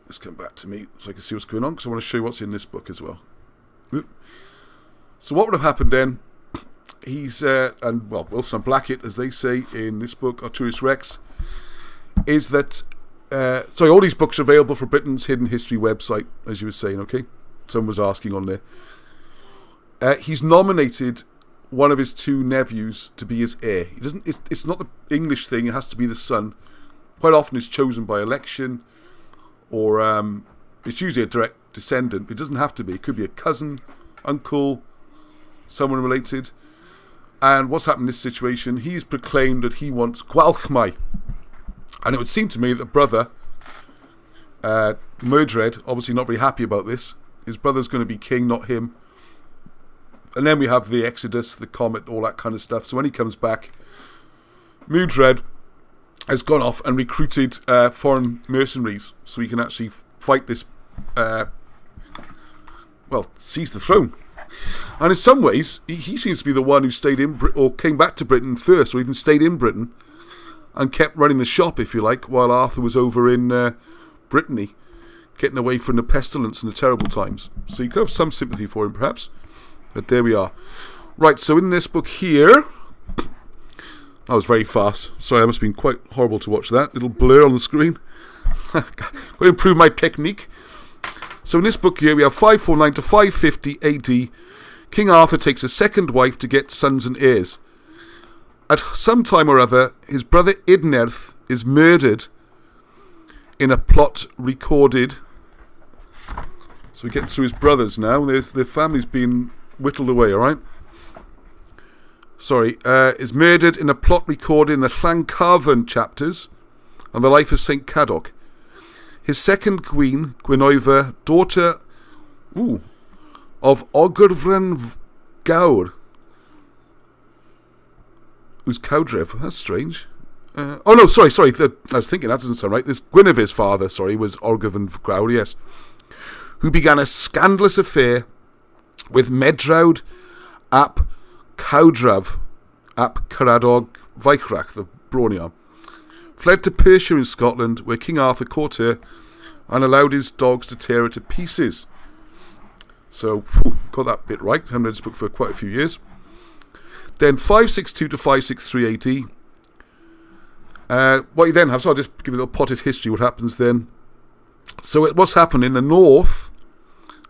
Let's come back to me so I can see what's going on, because I want to show you what's in this book as well. So what would have happened then he's and well, Wilson and Blackett, as they say in this book, Arturius Rex, is that all these books are available for Britain's Hidden History website, as you were saying. Okay, someone was asking on there. He's nominated one of his two nephews to be his heir. He doesn't. It's not the English thing. It has to be the son. Quite often, it's chosen by election, or it's usually a direct descendant. It doesn't have to be. It could be a cousin, uncle, someone related. And what's happened in this situation? He's proclaimed that he wants Gwalchmai. And it would seem to me that the brother, Mordred, obviously not very happy about this. His brother's going to be king, not him. And then we have the Exodus, the comet, all that kind of stuff. So when he comes back, Mordred has gone off and recruited foreign mercenaries so he can actually fight this, seize the throne. And in some ways, he seems to be the one who stayed in or came back to Britain first, or even stayed in Britain and kept running the shop, if you like, while Arthur was over in Brittany, getting away from the pestilence and the terrible times. So you could have some sympathy for him, perhaps. But there we are. Right, so in this book here, I was very fast. Sorry, I must have been quite horrible to watch that. Little blur on the screen. Got to improve my technique. So in this book here, we have 549 to 550 AD. King Arthur takes a second wife to get sons and heirs. At some time or other, his brother Idnerth is murdered in a plot recorded. So we're getting through his brothers now. Their family's been whittled away, alright? Is murdered in a plot recorded in the Llancarvan chapters on the life of St. Cadoc. His second queen, Gwynova, daughter of Ogyrfran Gawr, who's Cawdraf. That's strange. I was thinking that doesn't sound right. This Guinevere's father, was Ogyrfran Gawr, yes, who began a scandalous affair with Medraud ap Cawdraf ap Caradog Vicrach, the brawny arm. Fled to Persia in Scotland, where King Arthur caught her and allowed his dogs to tear her to pieces. So, got that bit right. I haven't read this book for quite a few years. Then 562 to 563 AD. What you then have, so I'll just give you a little potted history what happens then. So what's happened in the north,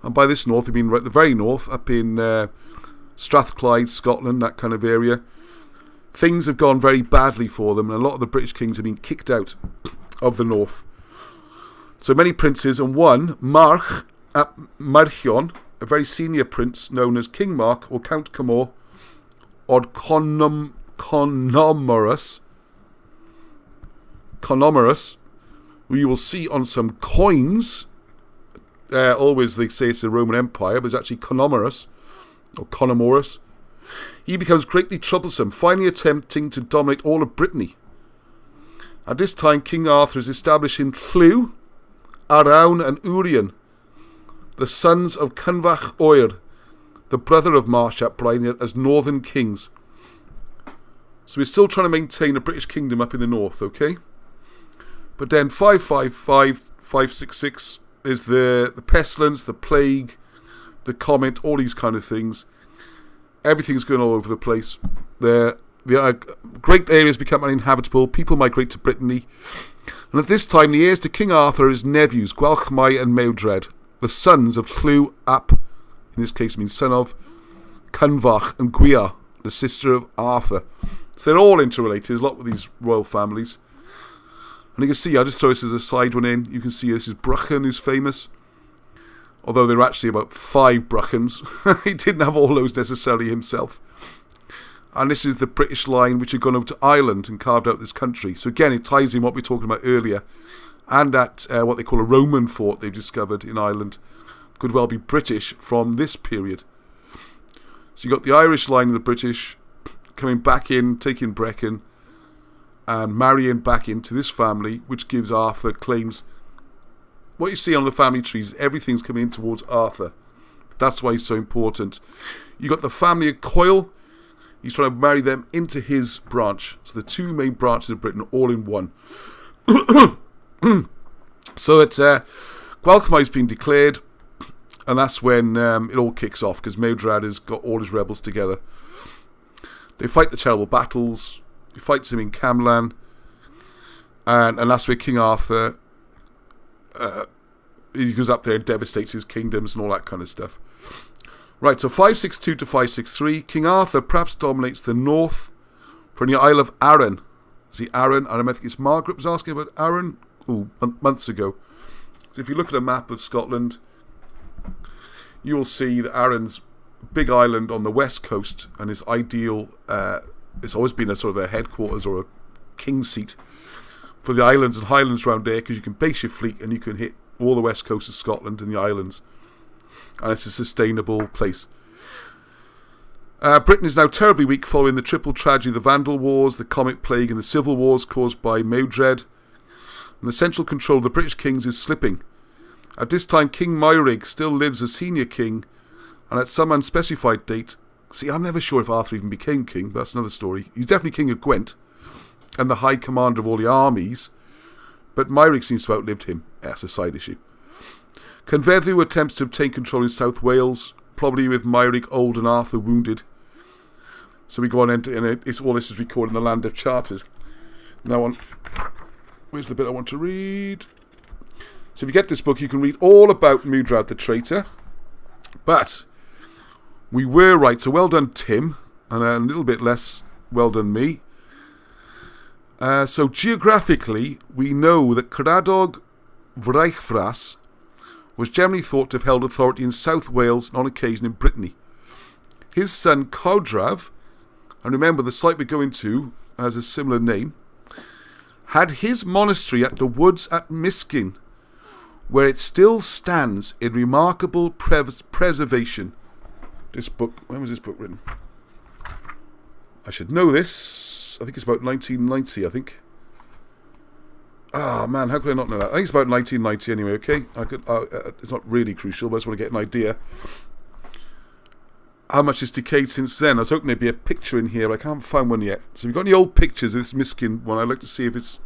and by this north we mean right the very north, up in Strathclyde, Scotland, that kind of area. Things have gone very badly for them, and a lot of the British kings have been kicked out of the north. So many princes, and one, March ap Marchion, a very senior prince known as King Mark or Count Camor, od Conomorus, who you will see on some coins. Always they say it's the Roman Empire, but it's actually Conomorus, or Conomorus. He becomes greatly troublesome, finally attempting to dominate all of Brittany. At this time, King Arthur is establishing Llyw, Arawn and Urien, the sons of Cynfach Oer, the brother of March ap Blaen, as northern kings. So we're still trying to maintain a British kingdom up in the north, okay? But then 555, 566 is the pestilence, the plague, the comet, all these kind of things. Everything's going all over the place. The great areas become uninhabitable. People migrate to Brittany. And at this time, the heirs to King Arthur are his nephews, Gwalchmai and Mordred, the sons of Llyw ap, in this case means son of, Cynfach and Gwyar, the sister of Arthur. So they're all interrelated. There's a lot with these royal families. And you can see, I'll just throw this as a side one in. You can see this is Bruchen, who's famous. Although there are actually about 5 Bruchens. He didn't have all those necessarily himself. And this is the British line which had gone over to Ireland and carved out this country. So again, it ties in what we were talking about earlier. And that what they call a Roman fort they've discovered in Ireland could well be British from this period. So you've got the Irish line of the British coming back in, taking Brecon, and marrying back into this family, which gives Arthur claims. What you see on the family trees, everything's coming in towards Arthur. That's why he's so important. You got the family of Coyle. He's trying to marry them into his branch. So the 2 main branches of Britain all in one. So it's Gwalchmai's been declared, and that's when it all kicks off, because Mordred has got all his rebels together. They fight the terrible battles. He fights him in Camlan. And that's where King Arthur, he goes up there and devastates his kingdoms and all that kind of stuff. Right, so 562 to 563. King Arthur perhaps dominates the north from the Isle of Arran. See, Arran, and I think it's Margaret was asking about Arran months ago. So if you look at a map of Scotland, you will see that Arran's a big island on the west coast, and is ideal. It's always been a sort of a headquarters or a king's seat for the islands and highlands around there, because you can base your fleet and you can hit all the west coast of Scotland and the islands, and it's a sustainable place. Britain is now terribly weak following the triple tragedy of the Vandal Wars, the Comic Plague, and the civil wars caused by Mordred, and the central control of the British kings is slipping. At this time, King Mairig still lives as senior king, and at some unspecified date, see, I'm never sure if Arthur even became king, but that's another story. He's definitely king of Gwent, and the high commander of all the armies, but Mairig seems to have outlived him. That's a side issue. Conveddu attempts to obtain control in South Wales, probably with Mairig old and Arthur wounded. So we go on, and it's all this is recorded in the Land of Charters. Now on, where's the bit I want to read? So if you get this book, you can read all about Mordred the traitor. But we were right, so well done Tim, and a little bit less well done me. So geographically, we know that Caradog Vraechfras was generally thought to have held authority in South Wales and on occasion in Brittany. His son Cawdraf, and remember the site we're going to has a similar name, had his monastery at the woods at Miskin, where it still stands in remarkable preservation. This book, when was this book written? I should know this. I think it's about 1990, I think. Oh man, how could I not know that? I think it's about 1990 anyway, okay? It's not really crucial, but I just want to get an idea how much it's decayed since then. I was hoping there'd be a picture in here, but I can't find one yet. So if you've got any old pictures of this Miskin one, I'd like to see if it's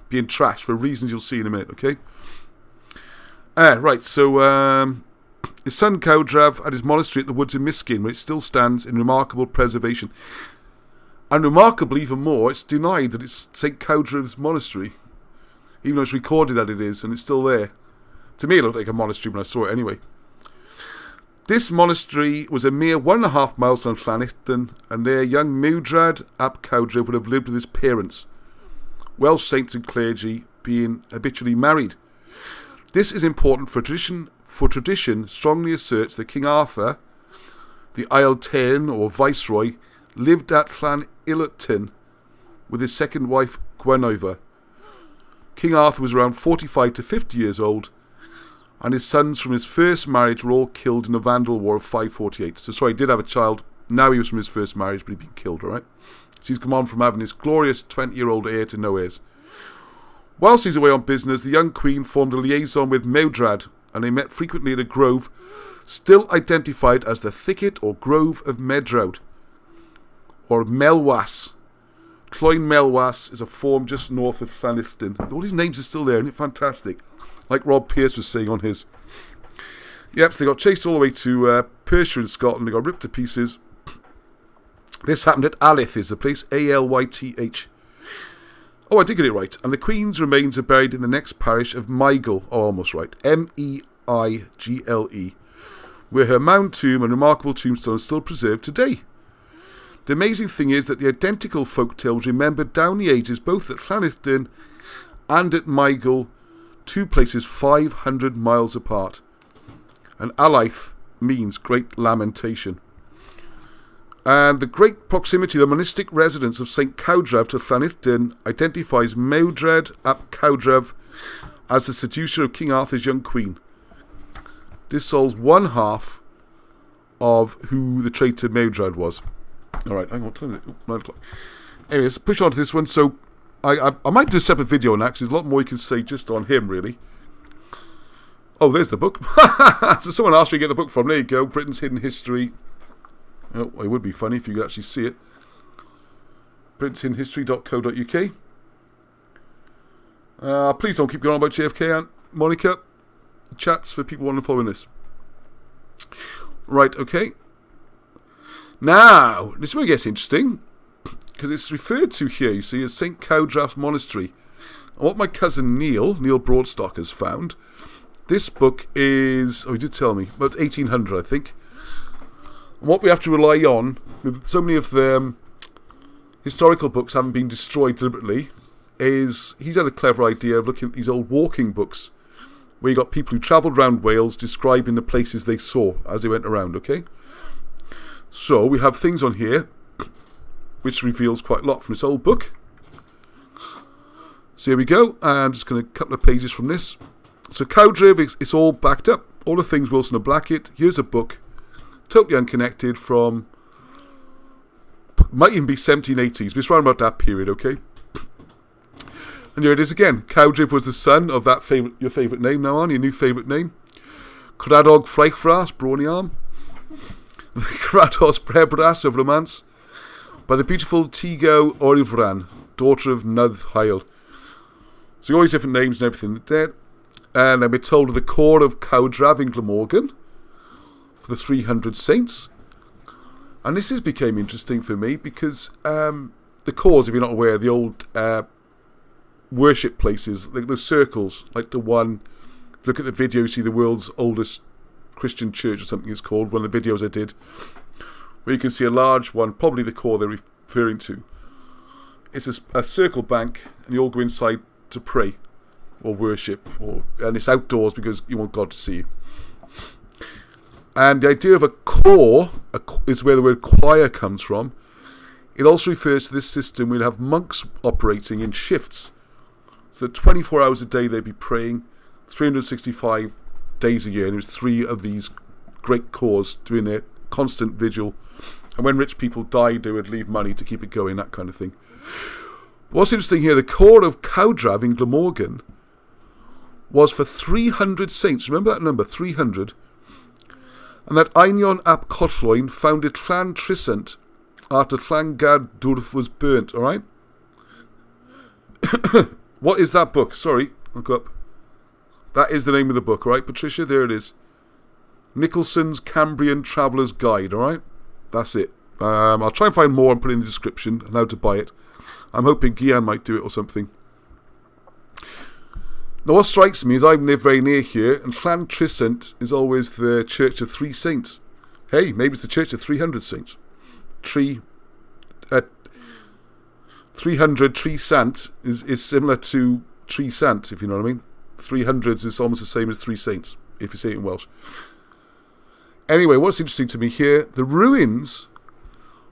being trashed for reasons you'll see in a minute, okay? Right, so his son Cawdraf had his monastery at the woods in Miskin, where it still stands in remarkable preservation. And remarkably even more, it's denied that it's St. Cawdraf's monastery, even though it's recorded that it is, and it's still there. To me, it looked like a monastery when I saw it anyway. This monastery was a mere 1.5 miles from Llanillten, and there young Mordred ap Cawdraf would have lived with his parents, Welsh saints and clergy, being habitually married. This is important for tradition strongly asserts that King Arthur, the Ail Tairn or Viceroy, lived at Llanillten with his second wife Gwenhwyvar. King Arthur was around 45 to 50 years old, and his sons from his first marriage were all killed in the Vandal War of 548. So sorry, he did have a child. Now he was from his first marriage, but he'd been killed, alright? So he's come on from having his glorious 20-year-old heir to no heirs. Whilst he's away on business, the young queen formed a liaison with Mordred, and they met frequently at a grove, still identified as the Thicket or Grove of Medrawd, or Melwas. Cloyne Melwas is a form just north of Llanillten. All these names are still there, isn't it fantastic? Like Rob Pierce was saying on his. Yep, so they got chased all the way to Perthshire in Scotland. They got ripped to pieces. This happened at Alyth, is the place. Alyth. Oh, I did get it right. And the Queen's remains are buried in the next parish of Meigle. Oh, almost right. Meigle, where her mound tomb and remarkable tombstone are still preserved today. The amazing thing is that the identical folk tales remembered down the ages both at Llanillten and at Meigle, two places 500 miles apart. And Alyth means great lamentation. And the great proximity of the monastic residence of St. Cawdraf to Llanillten identifies Mordred ap Cawdraf as the seducer of King Arthur's young queen. This solves one half of who the traitor Mordred was. Alright, hang on, what time is it? 9 o'clock. Anyway, let's push on to this one. So, I might do a separate video on that, because there's a lot more you can say just on him, really. Oh, there's the book. So someone asked me to get the book from. There you go, Britain's Hidden History. Oh, it would be funny if you could actually see it. Britain'sHiddenHistory.co.uk. Please don't keep going on about JFK, Aunt Monica. Chats for people wanting to follow this. Right, okay. Now, this is where it gets interesting. because it's referred to here, you see, as St. Cawdraf's Monastery. And what my cousin Neil Broadstock, has found, this book is, he did tell me, about 1800, I think. And what we have to rely on, with so many of the historical books haven't been destroyed deliberately, is he's had a clever idea of looking at these old walking books, where you got people who travelled around Wales describing the places they saw as they went around, okay? So we have things on here which reveals quite a lot from this old book. So here we go. I'm just going to a couple of pages from this. So Cawdraf, it's all backed up. All the things Wilson and Blackett. Here's a book, totally unconnected, from, might even be 1780s, but it's around about that period, okay? And here it is again. Cawdraf was the son of that your favourite name now on, your new favourite name. Cradog Freicfras, Brawny Arm. The Crados Brebras of Romance, by the beautiful Tigo Orifran, daughter of Nudd Hael. So all these different names and everything there. And then we're told of the core of Cawdraf in Glamorgan, for the 300 saints. And this has become interesting for me, because the cores, if you're not aware, the old worship places, like those circles, like the one, if you look at the video, you see the world's oldest Christian church or something it's called, one of the videos I did, where you can see a large one, probably the core they're referring to. It's a circle bank, and you all go inside to pray or worship, and it's outdoors because you want God to see you. And the idea of a core is where the word choir comes from. It also refers to this system where you have monks operating in shifts, so that 24 hours a day they'd be praying, 365 days a year, and there's 3 of these great cores doing their constant vigil, and when rich people died they would leave money to keep it going, that kind of thing. What's interesting here, the core of Cawdraf in Glamorgan was for 300 saints. Remember that number, 300? And that Einion ap Collwyn founded Llan Trisant after Llangad Dwrf was burnt, alright? What is that book? Sorry, I'll go up. That is the name of the book, alright, Patricia? There it is. Nicholson's Cambrian Traveller's Guide, alright? That's it. I'll try and find more and put it in the description and how to buy it. I'm hoping Guian might do it or something. Now what strikes me is I live very near here, and Llan Trisant is always the church of 3 saints. Hey, maybe it's the church of 300 saints. 300 Tree Sant is similar to Tree Sant, if you know what I mean. 300s is almost the same as 3 saints, if you say it in Welsh. Anyway, what's interesting to me here, the ruins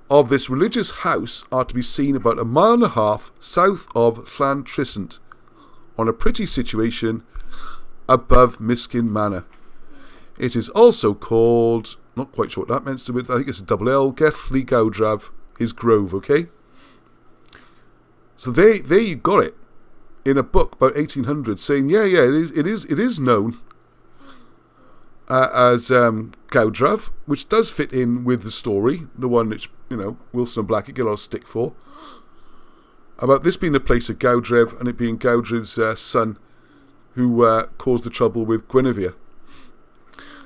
of this religious house are to be seen about 1.5 miles south of Llan Trisant, on a pretty situation above Miskin Manor. It is also called, not quite sure what that means to me, I think it's a double L, Gethli Cawdraf, his grove, okay? So there you got it, in a book about 1800, saying, yeah, it is known as Cawdraf, which does fit in with the story, the one which, Wilson and Blackett get a lot of stick for, about this being the place of Cawdraf, and it being Cawdraf's son who caused the trouble with Guinevere.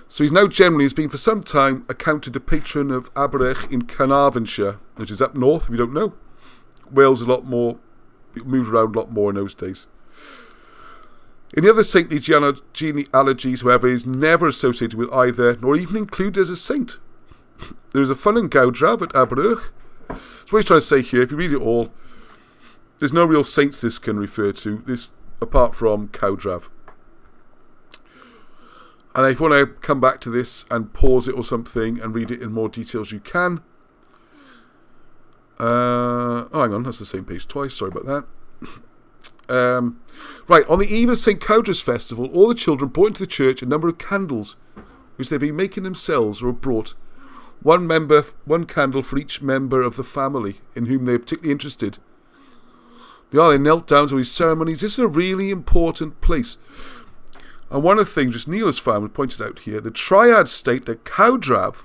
So he's now generally, has been for some time, accounted a patron of Aberech in Carnarvonshire, which is up north, if you don't know. Wales a lot more, moved around a lot more in those days. In the other saintly genealogies, however, he is never associated with either, nor even included as a saint. There is a fun in Cawdraf at Aberech. So what he's trying to say here, if you read it all, there's no real saints this can refer to, this apart from Cawdraf. And if you want to come back to this and pause it or something and read it in more details, you can. Oh, hang on, that's the same page twice, sorry about that. Right, on the eve of St. Cawdraf's festival, all the children brought into the church a number of candles, which they've been making themselves or brought. One candle for each member of the family in whom they are particularly interested. They knelt down to these ceremonies. This is a really important place. And one of the things which Neil has found and pointed out here, the triad state that Cawdraf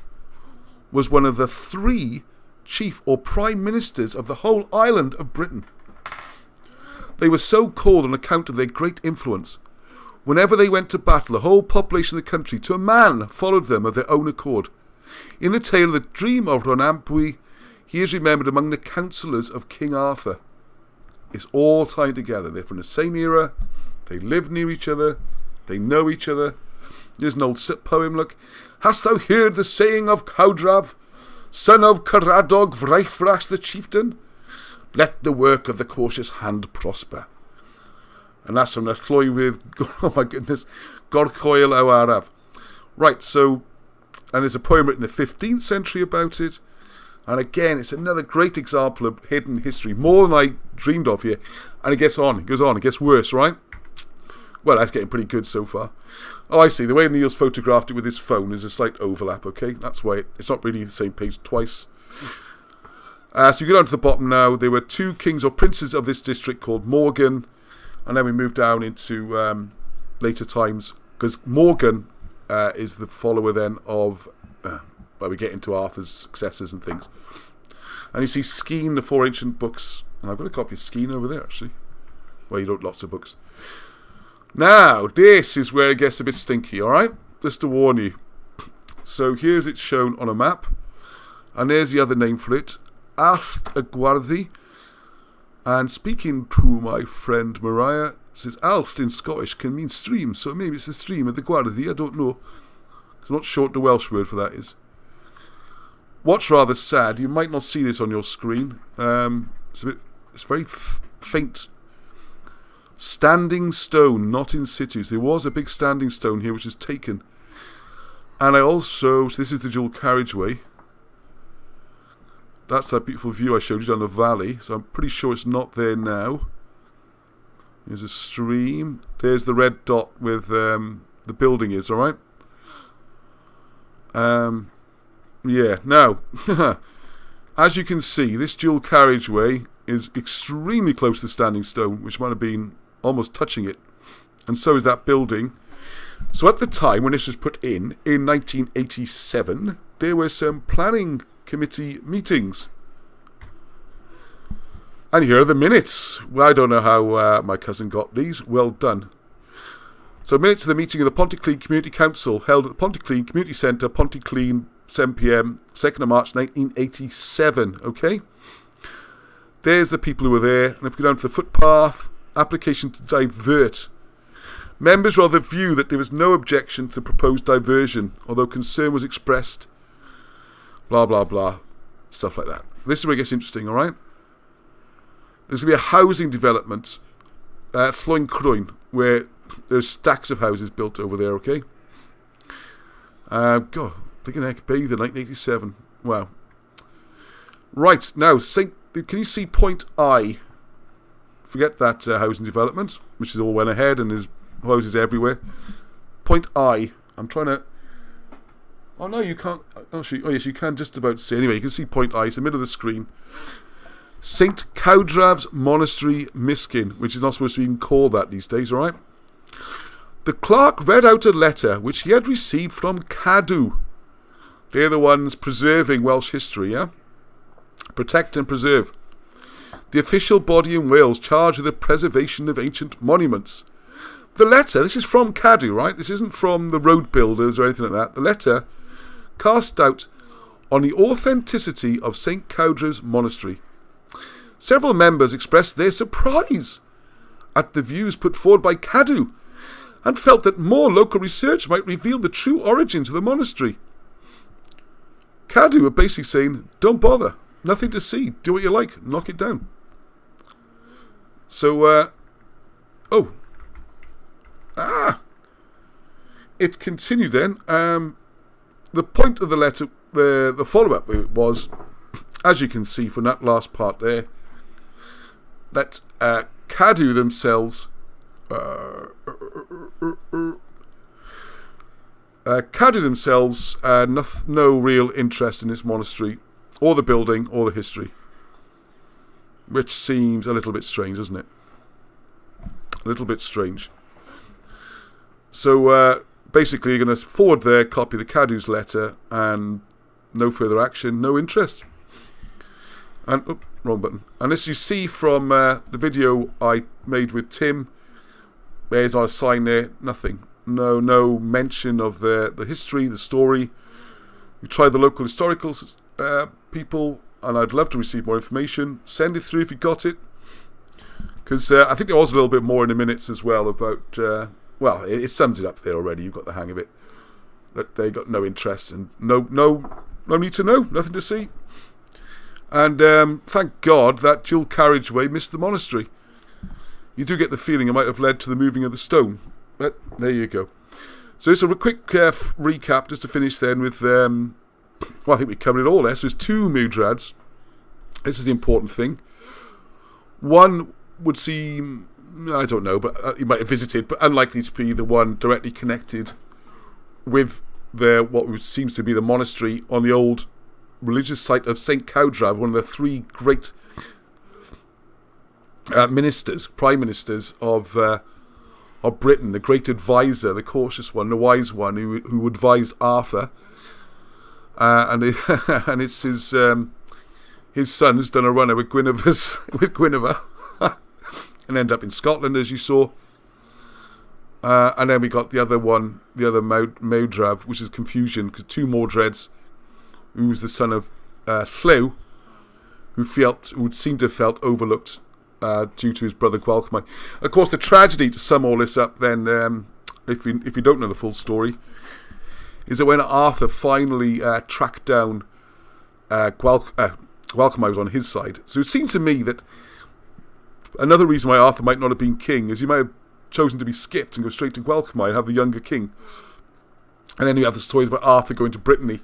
was one of the 3 chief or prime ministers of the whole island of Britain. They were so called on account of their great influence. Whenever they went to battle, the whole population of the country, to a man, followed them of their own accord. In the tale of the dream of Rhonabwy, He is remembered among the councillors of King Arthur. It's all tied together. They're from the same era. They live near each other. They know each other. There's an old poem, look. Hast thou heard the saying of Cawdraf, son of Caradog Vraifras the chieftain? Let the work of the cautious hand prosper. And that's from the Llwy with, oh my goodness, Gorchoil o Araf. Right, so, and there's a poem written in the 15th century about it. And again, it's another great example of hidden history. More than I dreamed of here. And it goes on, it gets worse, right? Well, that's getting pretty good so far. Oh, I see. The way Neil's photographed it with his phone is a slight overlap, okay? That's why it's not really the same page twice. So you go down to the bottom now. There were 2 kings or princes of this district called Morgan. And then we move down into later times. Because Morgan is the follower then of... where we get into Arthur's successors and things. And you see Skene, the 4 ancient books. And I've got a copy of Skene over there, actually. Well, he wrote lots of books. Now, this is where it gets a bit stinky, alright? Just to warn you. So here's it shown on a map. And there's the other name for it. Allt y Gwardi. And speaking to my friend Mariah, it says Allt in Scottish can mean stream. So maybe it's a stream at the Gwardi, I don't know. I'm not sure what the Welsh word for that is. What's rather sad, you might not see this on your screen. It's very faint. Standing stone, not in situ. So there was a big standing stone here which is taken. And I also, so this is the dual carriageway. That's that beautiful view I showed you down the valley. So I'm pretty sure it's not there now. There's a stream. There's the red dot with the building is, alright? Yeah, now, as you can see, this dual carriageway is extremely close to the standing stone, which might have been almost touching it, and so is that building. So at the time when this was put in 1987, there were some planning committee meetings. And here are the minutes. Well, I don't know how my cousin got these. Well done. So minutes of the meeting of the Pontyclean Community Council held at the Pontyclean Community Centre, Pontyclean, 7 p.m, 2nd of March 1987, okay? There's the people who were there, and if we go down to the footpath, application to divert. Members were of the view that there was no objection to the proposed diversion, although concern was expressed, blah, blah, blah, stuff like that. This is where it gets interesting, alright? There's going to be a housing development at Llwyn Croen, where there's stacks of houses built over there, okay? God, thinking heck, bathe in 1987. Wow. Right, now, can you see point I? Forget that housing development, which is all went ahead and there's houses everywhere. Point I. I'm trying to... Oh, no, you can't... Oh, yes, you can just about see. Anyway, you can see point I. It's in the middle of the screen. St. Cawdraf's Monastery, Miskin, which is not supposed to be even called that these days, alright? The clerk read out a letter which he had received from Cadw. They're the ones preserving Welsh history, yeah? Protect and preserve. The official body in Wales charged with the preservation of ancient monuments. The letter, this is from Cadw, right? This isn't from the road builders or anything like that. The letter cast doubt on the authenticity of St. Cawdraf's Monastery. Several members expressed their surprise at the views put forward by Cadw and felt that more local research might reveal the true origins of the monastery. Cadw were basically saying, don't bother, nothing to see, do what you like, knock it down. So, it continued then. The point of the letter, the follow-up was, as you can see from that last part there, that Cadw themselves no real interest in this monastery or the building or the history, which seems a little bit strange, doesn't it? A little bit strange. So basically you're going to forward there, copy the Cadw's letter, and no further action, no interest. And wrong button. And as you see from the video I made with Tim, there's our sign there, nothing. No mention of the history, the story. We tried the local historical people, and I'd love to receive more information. Send it through if you got it, because I think there was a little bit more in the minutes as well about, well, it sums it up there already, you've got the hang of it, that they got no interest and no need to know, nothing to see. And thank God that dual carriageway missed the monastery. You do get the feeling it might have led to the moving of the stone, but there you go. So it's a quick recap just to finish then with, well, I think we covered it all there. So there's 2 Mordrads. This is the important thing. One would seem, I don't know, but he might have visited, but unlikely to be the one directly connected with what seems to be the monastery on the old religious site of St. Cawdraf, one of the 3 great prime ministers of Britain, the great advisor, the cautious one, the wise one, who advised Arthur, and it's his son has done a runner with Guinevere, and end up in Scotland, as you saw. And then we got the other Mordred, which is confusion, because 2 Mordreds, who's the son of Llew, who would seem to have felt overlooked due to his brother Gwalchmai. Of course, the tragedy to sum all this up then, if you don't know the full story, is that when Arthur finally tracked down Gwalchmai was on his side. So it seems to me that another reason why Arthur might not have been king is he might have chosen to be skipped and go straight to Gwalchmai and have the younger king. And then you have the stories about Arthur going to Brittany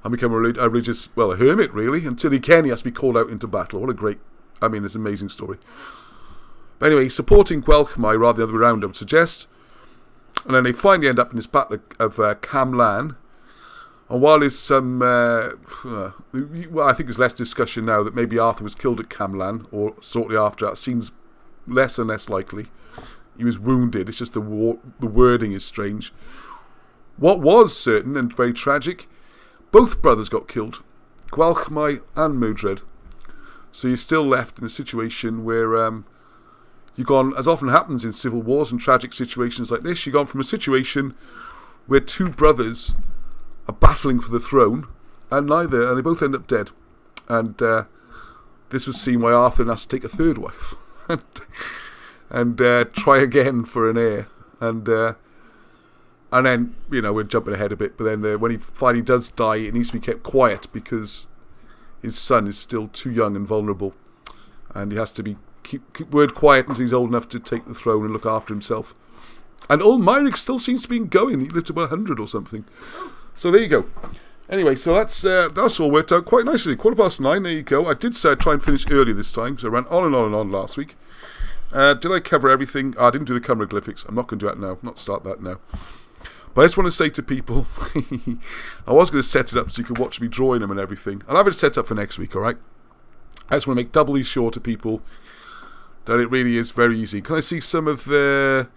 and become a religious, well, a hermit really, until again he has to be called out into battle. What a great, it's an amazing story. But anyway, he's supporting Gwalchmai rather than the other way around, I would suggest. And then they finally end up in this battle of Camlan. And while there's some, well, I think there's less discussion now that maybe Arthur was killed at Camlan, or shortly after. That seems less and less likely. He was wounded. It's just the wording is strange. What was certain and very tragic, both brothers got killed, Gwalchmai and Mordred. So you're still left in a situation where you've gone, as often happens in civil wars and tragic situations like this, you've gone from a situation where 2 brothers are battling for the throne, and they both end up dead. And this was seen why Arthur has to take a 3rd wife and try again for an heir. And then, we're jumping ahead a bit, but then when he finally does die, it needs to be kept quiet because his son is still too young and vulnerable, and he has to keep word quiet until he's old enough to take the throne and look after himself. And old Myrick still seems to be going. He lived to about 100 or something. So there you go. Anyway, so that's all worked out quite nicely. 9:15, there you go. I did say I'd try and finish early this time, so I ran on and on and on last week. Did I cover everything? I didn't do the hieroglyphics. I'm not going to do that now. Not start that now. But I just want to say to people, I was going to set it up so you could watch me drawing them and everything. I'll have it set up for next week, alright? I just want to make doubly sure to people that it really is very easy. Can I see some of the...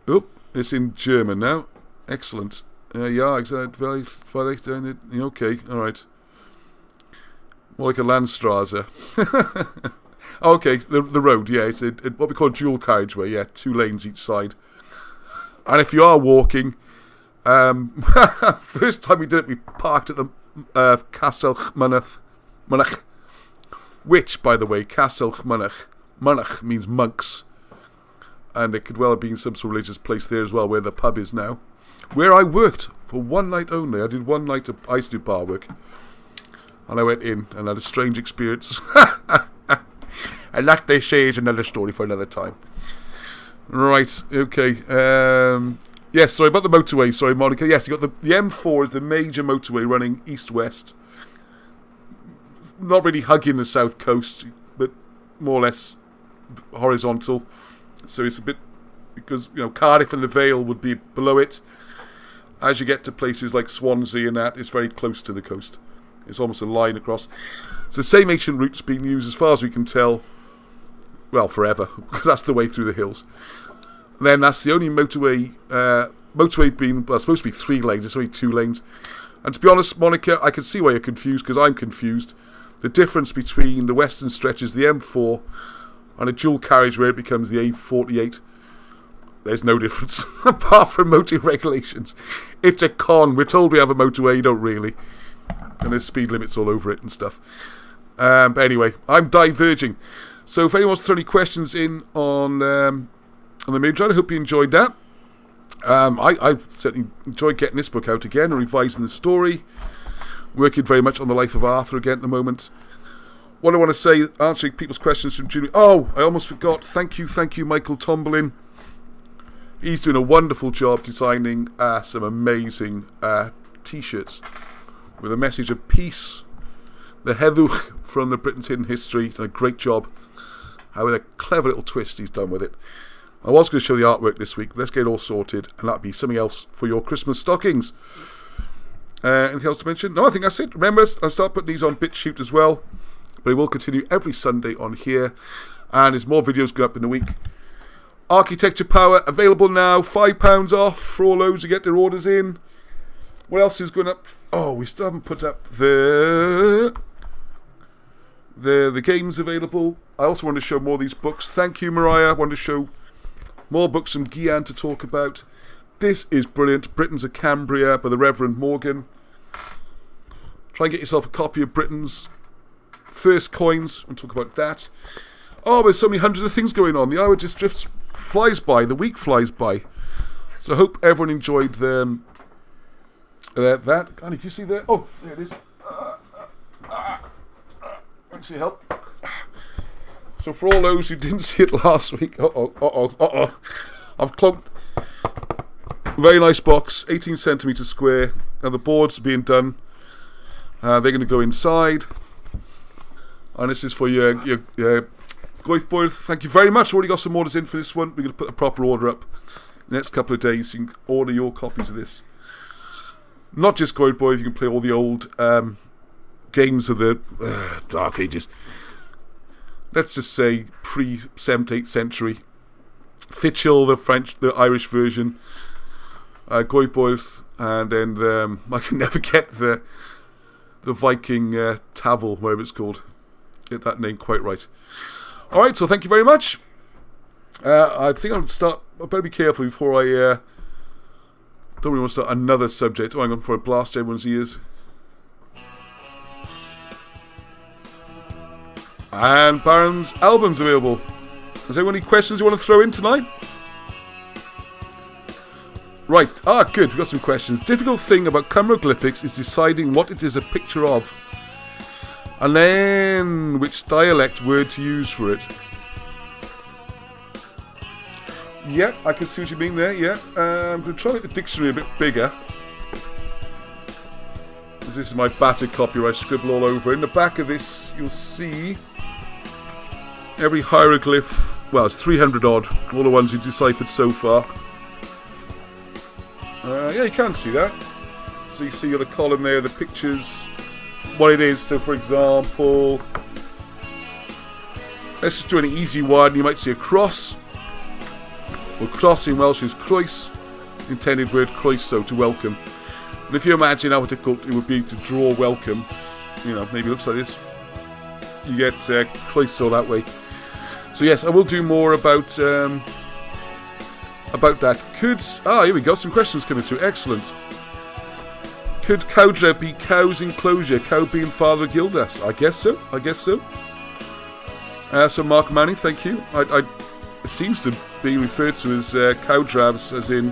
Oh, it's in German now. Excellent. Yeah, exactly. Okay, alright. More like a Landstrasse. Okay, the road, yeah. It's what we call dual carriageway, yeah. 2 lanes each side. And if you are walking, first time we did it, we parked at the Castle Monach, which, by the way, Castle Monach means monks, and it could well have been some sort of religious place there as well, where the pub is now, where I worked for 1 night only. I did 1 night I used to do bar work, and I went in and had a strange experience. And that, they say, is another story for another time. Right, okay. Yes, sorry about the motorway. Sorry, Monica. Yes, you got the M4 is the major motorway running east-west. Not really hugging the south coast, but more or less horizontal. So it's a bit, because Cardiff and the Vale would be below it. As you get to places like Swansea and that, it's very close to the coast. It's almost a line across. It's the same ancient route's being used, as far as we can tell, well, forever, because that's the way through the hills. Then that's the only motorway being, well, it's supposed to be 3 lanes, it's only 2 lanes. And to be honest, Monica, I can see why you're confused, because I'm confused. The difference between the western stretches, the M4, and a dual carriage where it becomes the A48, there's no difference, apart from motor regulations. It's a con. We're told we have a motorway, you don't really. And there's speed limits all over it and stuff. But anyway, I'm diverging. So if anyone wants to throw any questions in on the Mordred, I hope you enjoyed that. I've certainly enjoyed getting this book out again and revising the story. Working very much on the life of Arthur again at the moment. What I want to say, answering people's questions from Julie. Oh, I almost forgot. Thank you, Michael Tomberlin. He's doing a wonderful job designing some amazing T-shirts with a message of peace. The Heddwch from the Britain's Hidden History. He's done a great job. With a clever little twist he's done with it. I was going to show the artwork this week. But let's get it all sorted, and that'll be something else for your Christmas stockings. Anything else to mention? No, I think that's it. Remember, I'll start putting these on BitChute as well. But it will continue every Sunday on here. And there's more videos going up in the week. Architecture Power available now. £5 off for all those who get their orders in. What else is going up? Oh, we still haven't put up the games available. I also want to show more of these books. Thank you, Mariah. I want to show more books from Gian to talk about. This is brilliant. Britons of Cambria by the Reverend Morgan. Try and get yourself a copy of Britain's first coins. We'll talk about that. Oh, there's so many hundreds of things going on. The hour just flies by. The week flies by. So I hope everyone enjoyed that. Did you see that? Oh, there it is. Thanks for your help. So for all those who didn't see it last week, I've clonked a very nice box, 18 centimetres square, and the boards are being done. They're going to go inside, and this is for your Goith board. Thank you very much. Already got some orders in for this one. We're going to put a proper order up the next couple of days. You can order your copies of this. Not just Goith boys. You can play all the old games of the Dark Ages. Let's just say pre-7th, 8th century. Fitchel, the Irish version. Goith boys, and then I can never get the Viking Tavel, whatever it's called. Get that name quite right. Alright, so thank you very much. I think I better be careful before I don't really want to start another subject. Oh, hang on, before I blast everyone's ears. And Baron's album's available. Has anyone any questions you want to throw in tonight? Right, good, we've got some questions. Difficult thing about chiroglyphics is deciding what it is a picture of, and then which dialect word to use for it. Yeah, I can see what you mean there, yeah. I'm going to try to make the dictionary a bit bigger. This is my battered copy where I scribble all over. In the back of this, you'll see every hieroglyph. Well, it's 300 odd, all the ones you deciphered so far. Yeah, you can see that. So you see the column there, the pictures, what it is. So for example, let's just do an easy one. You might see a cross. Well, cross in Welsh is croes, intended word croeso, to welcome. And if you imagine how difficult it would be to draw welcome, maybe it looks like this. You get croeso that way. So yes, I will do more about that. Here we go, some questions coming through. Excellent. Could Cawdraf be cow's enclosure, cow being father of Gildas? I guess so. So Mark Manning, thank you. It seems to be referred to as Cawdrafs, as in...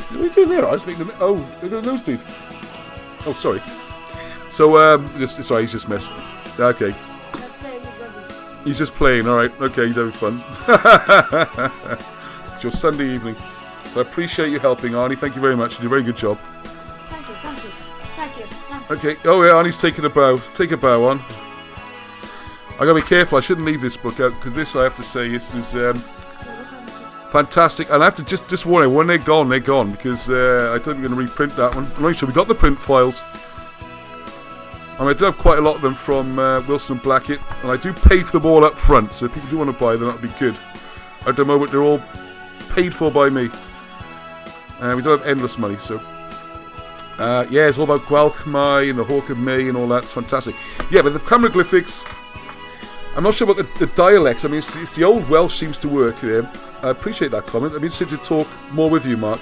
What are you doing there? I was making them... Oh, they're doing a nosebleed. Oh, sorry. So, sorry, he's just messing. Okay. He's just playing, alright. Okay, he's having fun. It's your Sunday evening. So I appreciate you helping, Arnie. Thank you very much. You did a very good job. Thank you. Okay. Oh, yeah, Arnie's taking a bow. Take a bow on. I gotta be careful. I shouldn't leave this book out, because this, I have to say, this is fantastic. And I have to just warn you, when they're gone, because I don't think I'm going to reprint that one. I'm not sure we got the print files. I do have quite a lot of them from Wilson and Blackett, and I do pay for them all up front, so if people do want to buy them, that would be good. At the moment, they're all paid for by me. We don't have endless money, so... yeah, it's all about Gwalchmai and the Hawk of May and all that. It's fantastic. Yeah, but the chiroglyphics... I'm not sure about the dialects. I mean, it's the old Welsh seems to work here. I appreciate that comment. I'm interested to talk more with you, Mark.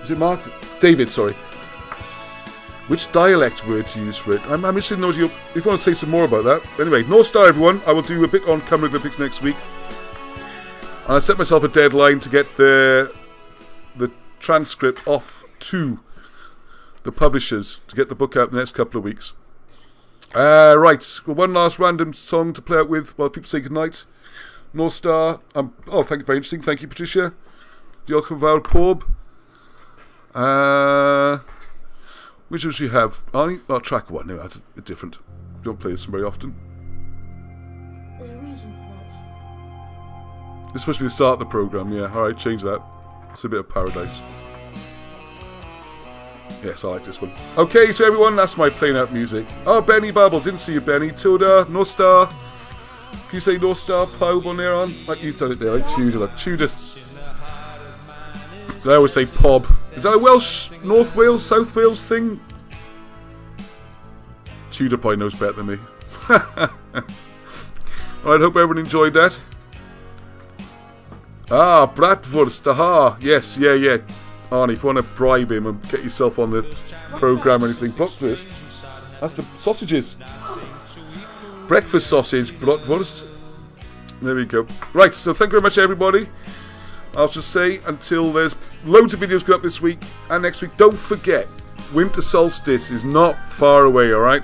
Is it Mark? David, sorry. which dialect word to use for it. I'm interested to know if you want to say some more about that. Anyway, North Star, everyone. I will do a bit on Cymroglyphics next week. And I set myself a deadline to get the transcript off to the publishers to get the book out in the next couple of weeks. Right, well, one last random song to play out with while people say goodnight. North Star. Thank you, very interesting. Thank you, Patricia. Diolch yn fawr pob. Which ones do you have, Arnie? Oh, track one. No, that's a bit different. Don't play this very often. There's a reason for that. It's supposed to be the start of the programme, yeah. Alright, change that. It's a bit of paradise. Yes, I like this one. Okay, so everyone, that's my playing out music. Oh, Benny Babble, didn't see you, Benny. Tilda, North Star. Can you say North Star, Pawb on there, on? Like you've done it there, like Tudor. Like Tudor. I always say Pob. Is that a Welsh, North Wales, South Wales thing? Tudor probably knows better than me. Alright, hope everyone enjoyed that. Ah, Bratwurst, aha. Yes, yeah. Arnie, if you want to bribe him and get yourself on the programme or anything, Bratwurst. That's the sausages. Breakfast sausage, Bratwurst. There we go. Right, so thank you very much, everybody. I'll just say, until there's loads of videos going up this week and next week, don't forget, winter solstice is not far away, alright?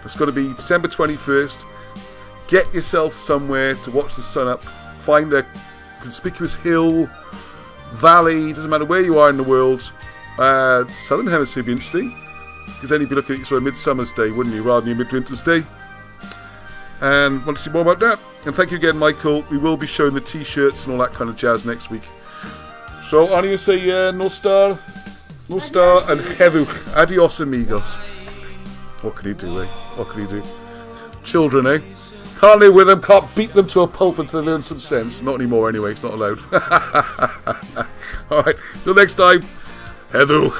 It's got to be December 21st. Get yourself somewhere to watch the sun up. Find a conspicuous hill, valley, doesn't matter where you are in the world. Southern Hemisphere would be interesting, because then you'd be looking at sort of Midsummer's Day, wouldn't you, rather than your Midwinter's Day. And want to see more about that. And thank you again, Michael. We will be showing the t-shirts and all that kind of jazz next week. So, Arnie, you say North Star and Hevu. Adios, amigos. What can he do, eh? What can he do? Children, eh? Can't live with them, can't beat them to a pulp until they learn some sense. Not anymore, anyway. It's not allowed. Alright, till next time. Hevu.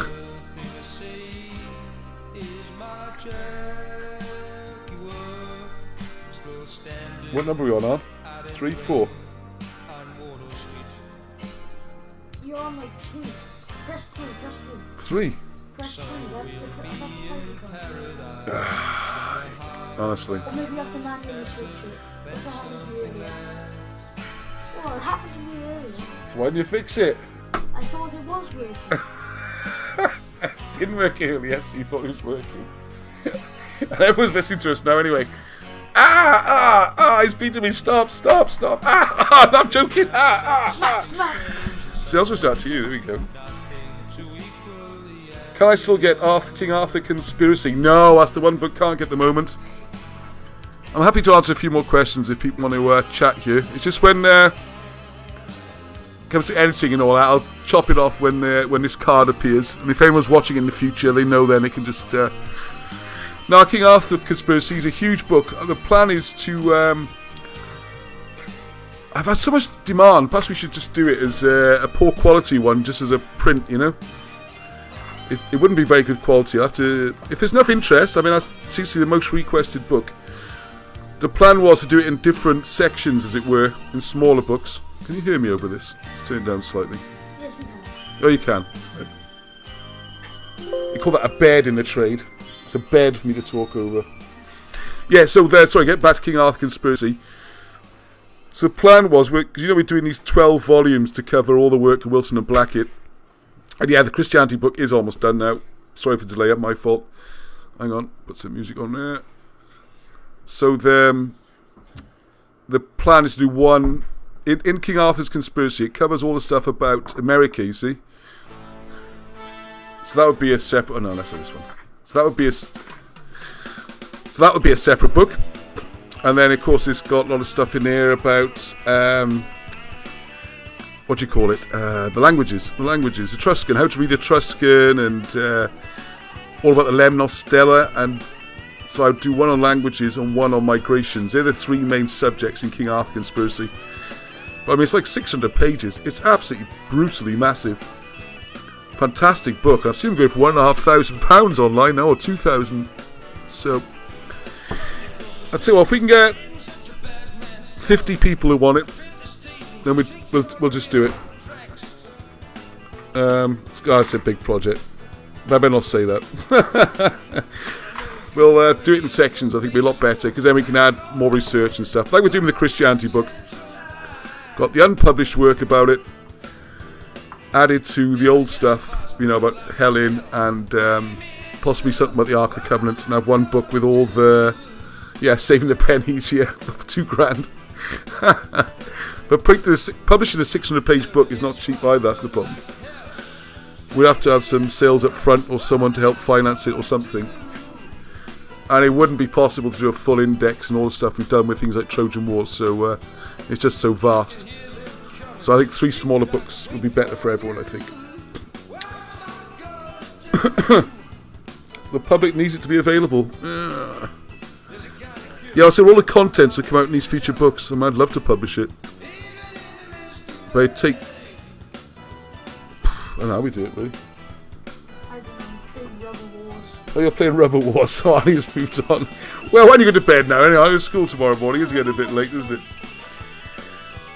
What number are we on, huh? 3, 4. You're on like 2. Press 3, 3? Press 3, that's the type. Honestly. Or maybe you have to manually switch it. That's what happened to me earlier. Well, it happened to me earlier. So why didn't you fix it? I thought it was working. Didn't work earlier, so you thought it was working. And everyone's listening to us now anyway. He's beating me, stop. I'm joking. Smack. See, I'll switch that to you, there we go. Can I still get King Arthur Conspiracy? No, that's the one book can't get at the moment. I'm happy to answer a few more questions if people want to chat here. It's just when it comes to editing and all that, I'll chop it off when this card appears. And if anyone's watching in the future, they know then they can just... Now, King Arthur Conspiracy is a huge book. The plan is to... I've had so much demand, perhaps we should just do it as a poor quality one, just as a print, you know? It wouldn't be very good quality. I'll have to... If there's enough interest, I mean, that seems to be the most requested book. The plan was to do it in different sections, as it were, in smaller books. Can you hear me over this? Let's turn it down slightly. Yes, we can. Oh, you can. Right. You call that a bed in the trade. It's a bed for me to talk over. Yeah, so get back to King Arthur Conspiracy. So the plan was, because we're doing these 12 volumes to cover all the work of Wilson and Blackett. And yeah, the Christianity book is almost done now. Sorry for the delay, my fault. Hang on, put some music on there. So the plan is to do one... In King Arthur's Conspiracy, it covers all the stuff about America, you see. So that would be a separate... Oh no, that's not this one. So that would be a separate book. And then, of course, it's got a lot of stuff in there about... what do you call it? The languages, Etruscan, how to read Etruscan, and all about the Lemnos Stela. And so I would do one on languages and one on migrations. They're the 3 main subjects in King Arthur Conspiracy. But I mean, it's like 600 pages. It's absolutely brutally massive. Fantastic book. I've seen them go for £1,500 online now, or 2,000. So I'd say, well, if we can get 50 people who want it, then we'll just do it. It's a big project. I better not say that. We'll do it in sections. I think it'll be a lot better, because then we can add more research and stuff. Like we're doing with the Christianity book. Got the unpublished work about it added to the old stuff, you know, about Helen and possibly something about the Ark of the Covenant. And I have one book with all the, saving the pennies here for $2,000. But publishing a 600-page book is not cheap either, that's the problem. We have to have some sales up front or someone to help finance it or something. And it wouldn't be possible to do a full index and all the stuff we've done with things like Trojan Wars, so it's just so vast. So I think 3 smaller books would be better for everyone, I think. The public needs it to be available. Yeah, I'll say all the contents that come out in these future books, and I'd love to publish it. But it'd take... I don't know how we do it, really. Oh, you're playing Rubber Wars, so I just moved on. Well, when you go to bed now, anyway, I'm at school tomorrow morning. It's getting a bit late, isn't it?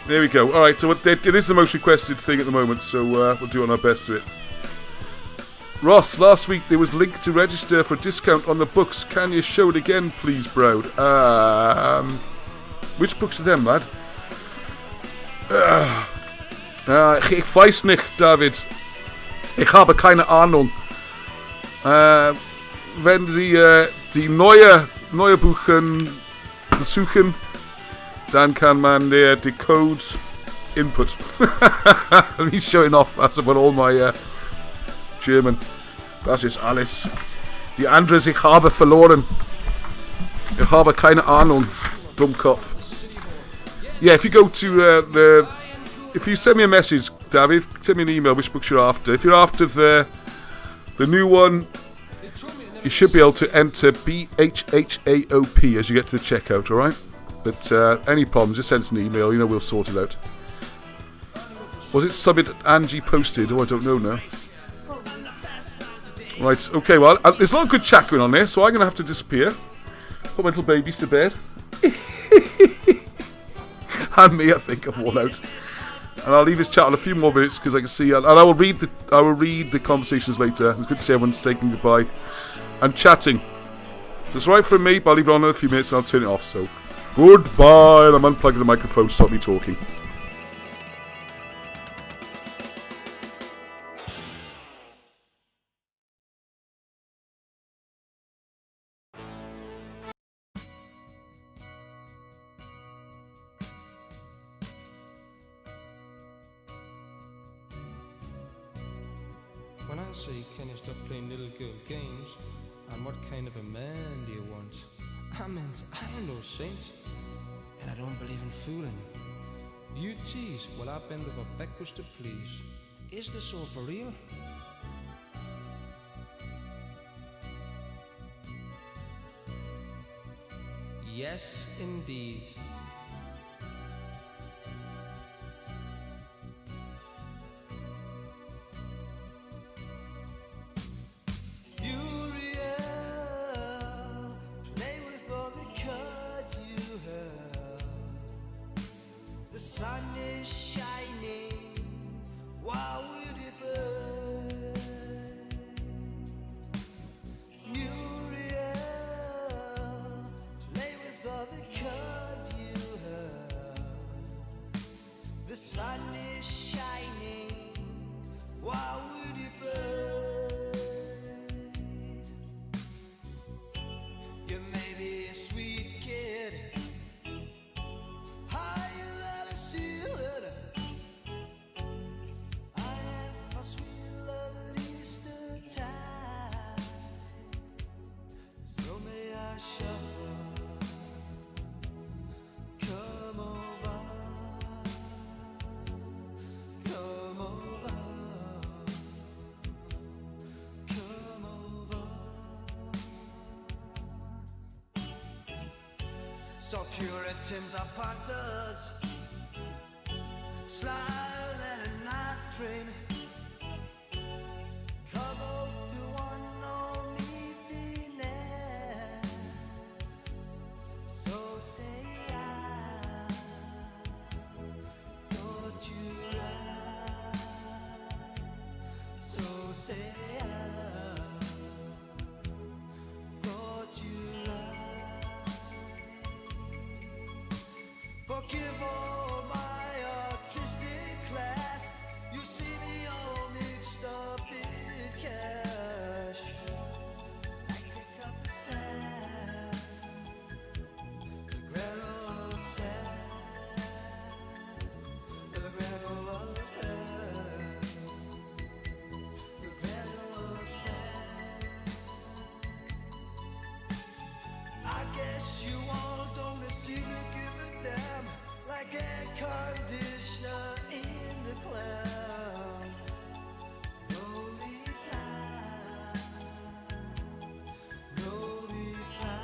There we go. Alright, so it is the most requested thing at the moment, so we'll do our best to it. Ross, last week there was a link to register for a discount on the books. Can you show it again, please, Browd? Which books are them, lad? Ich weiß nicht, David. Ich habe keine Ahnung. Wenn Sie die neue Buchen besuchen, dann kann man the code input. He's showing off. That's about all my German. Das ist alles. Die andere, ich habe verloren. Ich habe keine Ahnung. Dummkopf. Yeah, if you go to if you send me a message, David, send me an email which books you're after. If you're after the new one, you should be able to enter BHHAOP as you get to the checkout, alright? But any problems, just send us an email, you know, we'll sort it out. Was it submit Angie posted? Oh, I don't know now. Right, okay, well, there's a lot of good chat going on there, so I'm going to have to disappear. Put my little babies to bed. And me, I think, I'm all out. And I'll leave this chat on a few more minutes because I can see, and I will read the conversations later. It's good to see everyone's saying goodbye and chatting. So it's right from me, but I'll leave it on in a few minutes and I'll turn it off. So goodbye. And I'm unplugging the microphone. Stop me talking. When I say, can you stop playing little girl games, and what kind of a man do you want? I meant, I am no saint, and I don't believe in fooling. You tease while I bend over backwards to please. Is this all for real? Yes, indeed. So Puritans are punters, slower than a night train. Come up to one on meeting, so say I thought you right, so say I. Forgive all my artistic class. You see me all mixed up in cash, like a cup of sand, the gravel of sand, the gravel of sand, the gravel of sand. I guess you all don't seem to give a damn, like air conditioner in the cloud. No reply, no reply,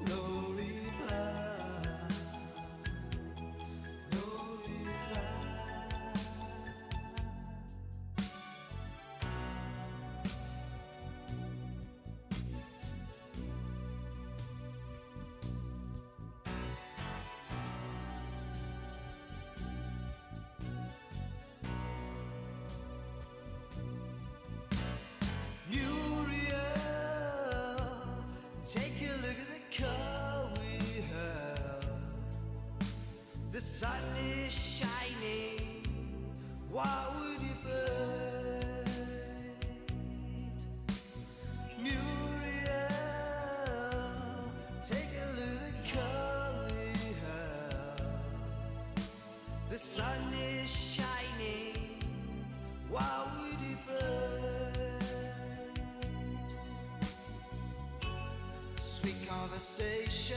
no reply, no reply. Muriel, take a look at the car we have. The sun is shining. Why would you wait? Muriel, take a look at the car we have. The sun is shining. Why would you wait? Sweet conversation,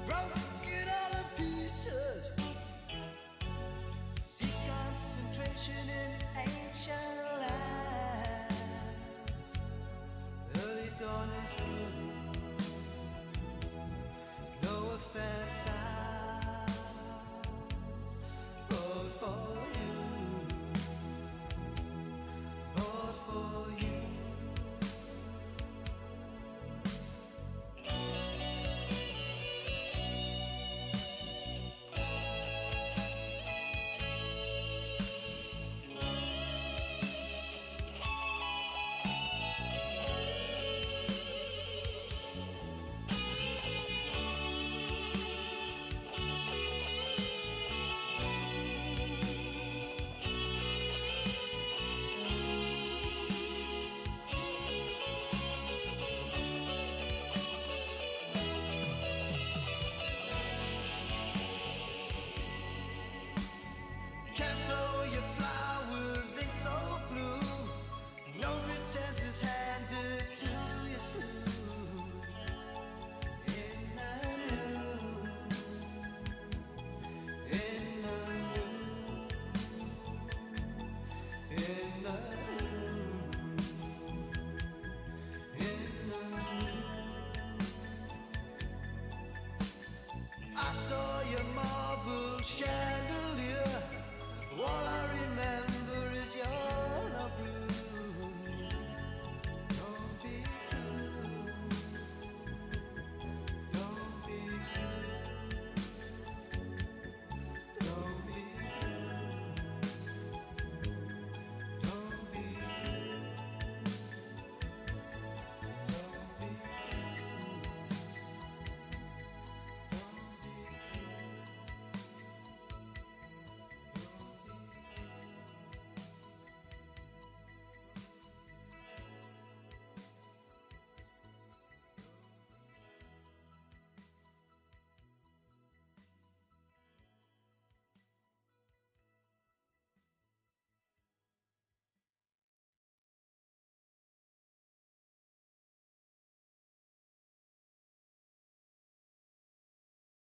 broken all to pieces. See concentration in ancient lands. Early dawn is good.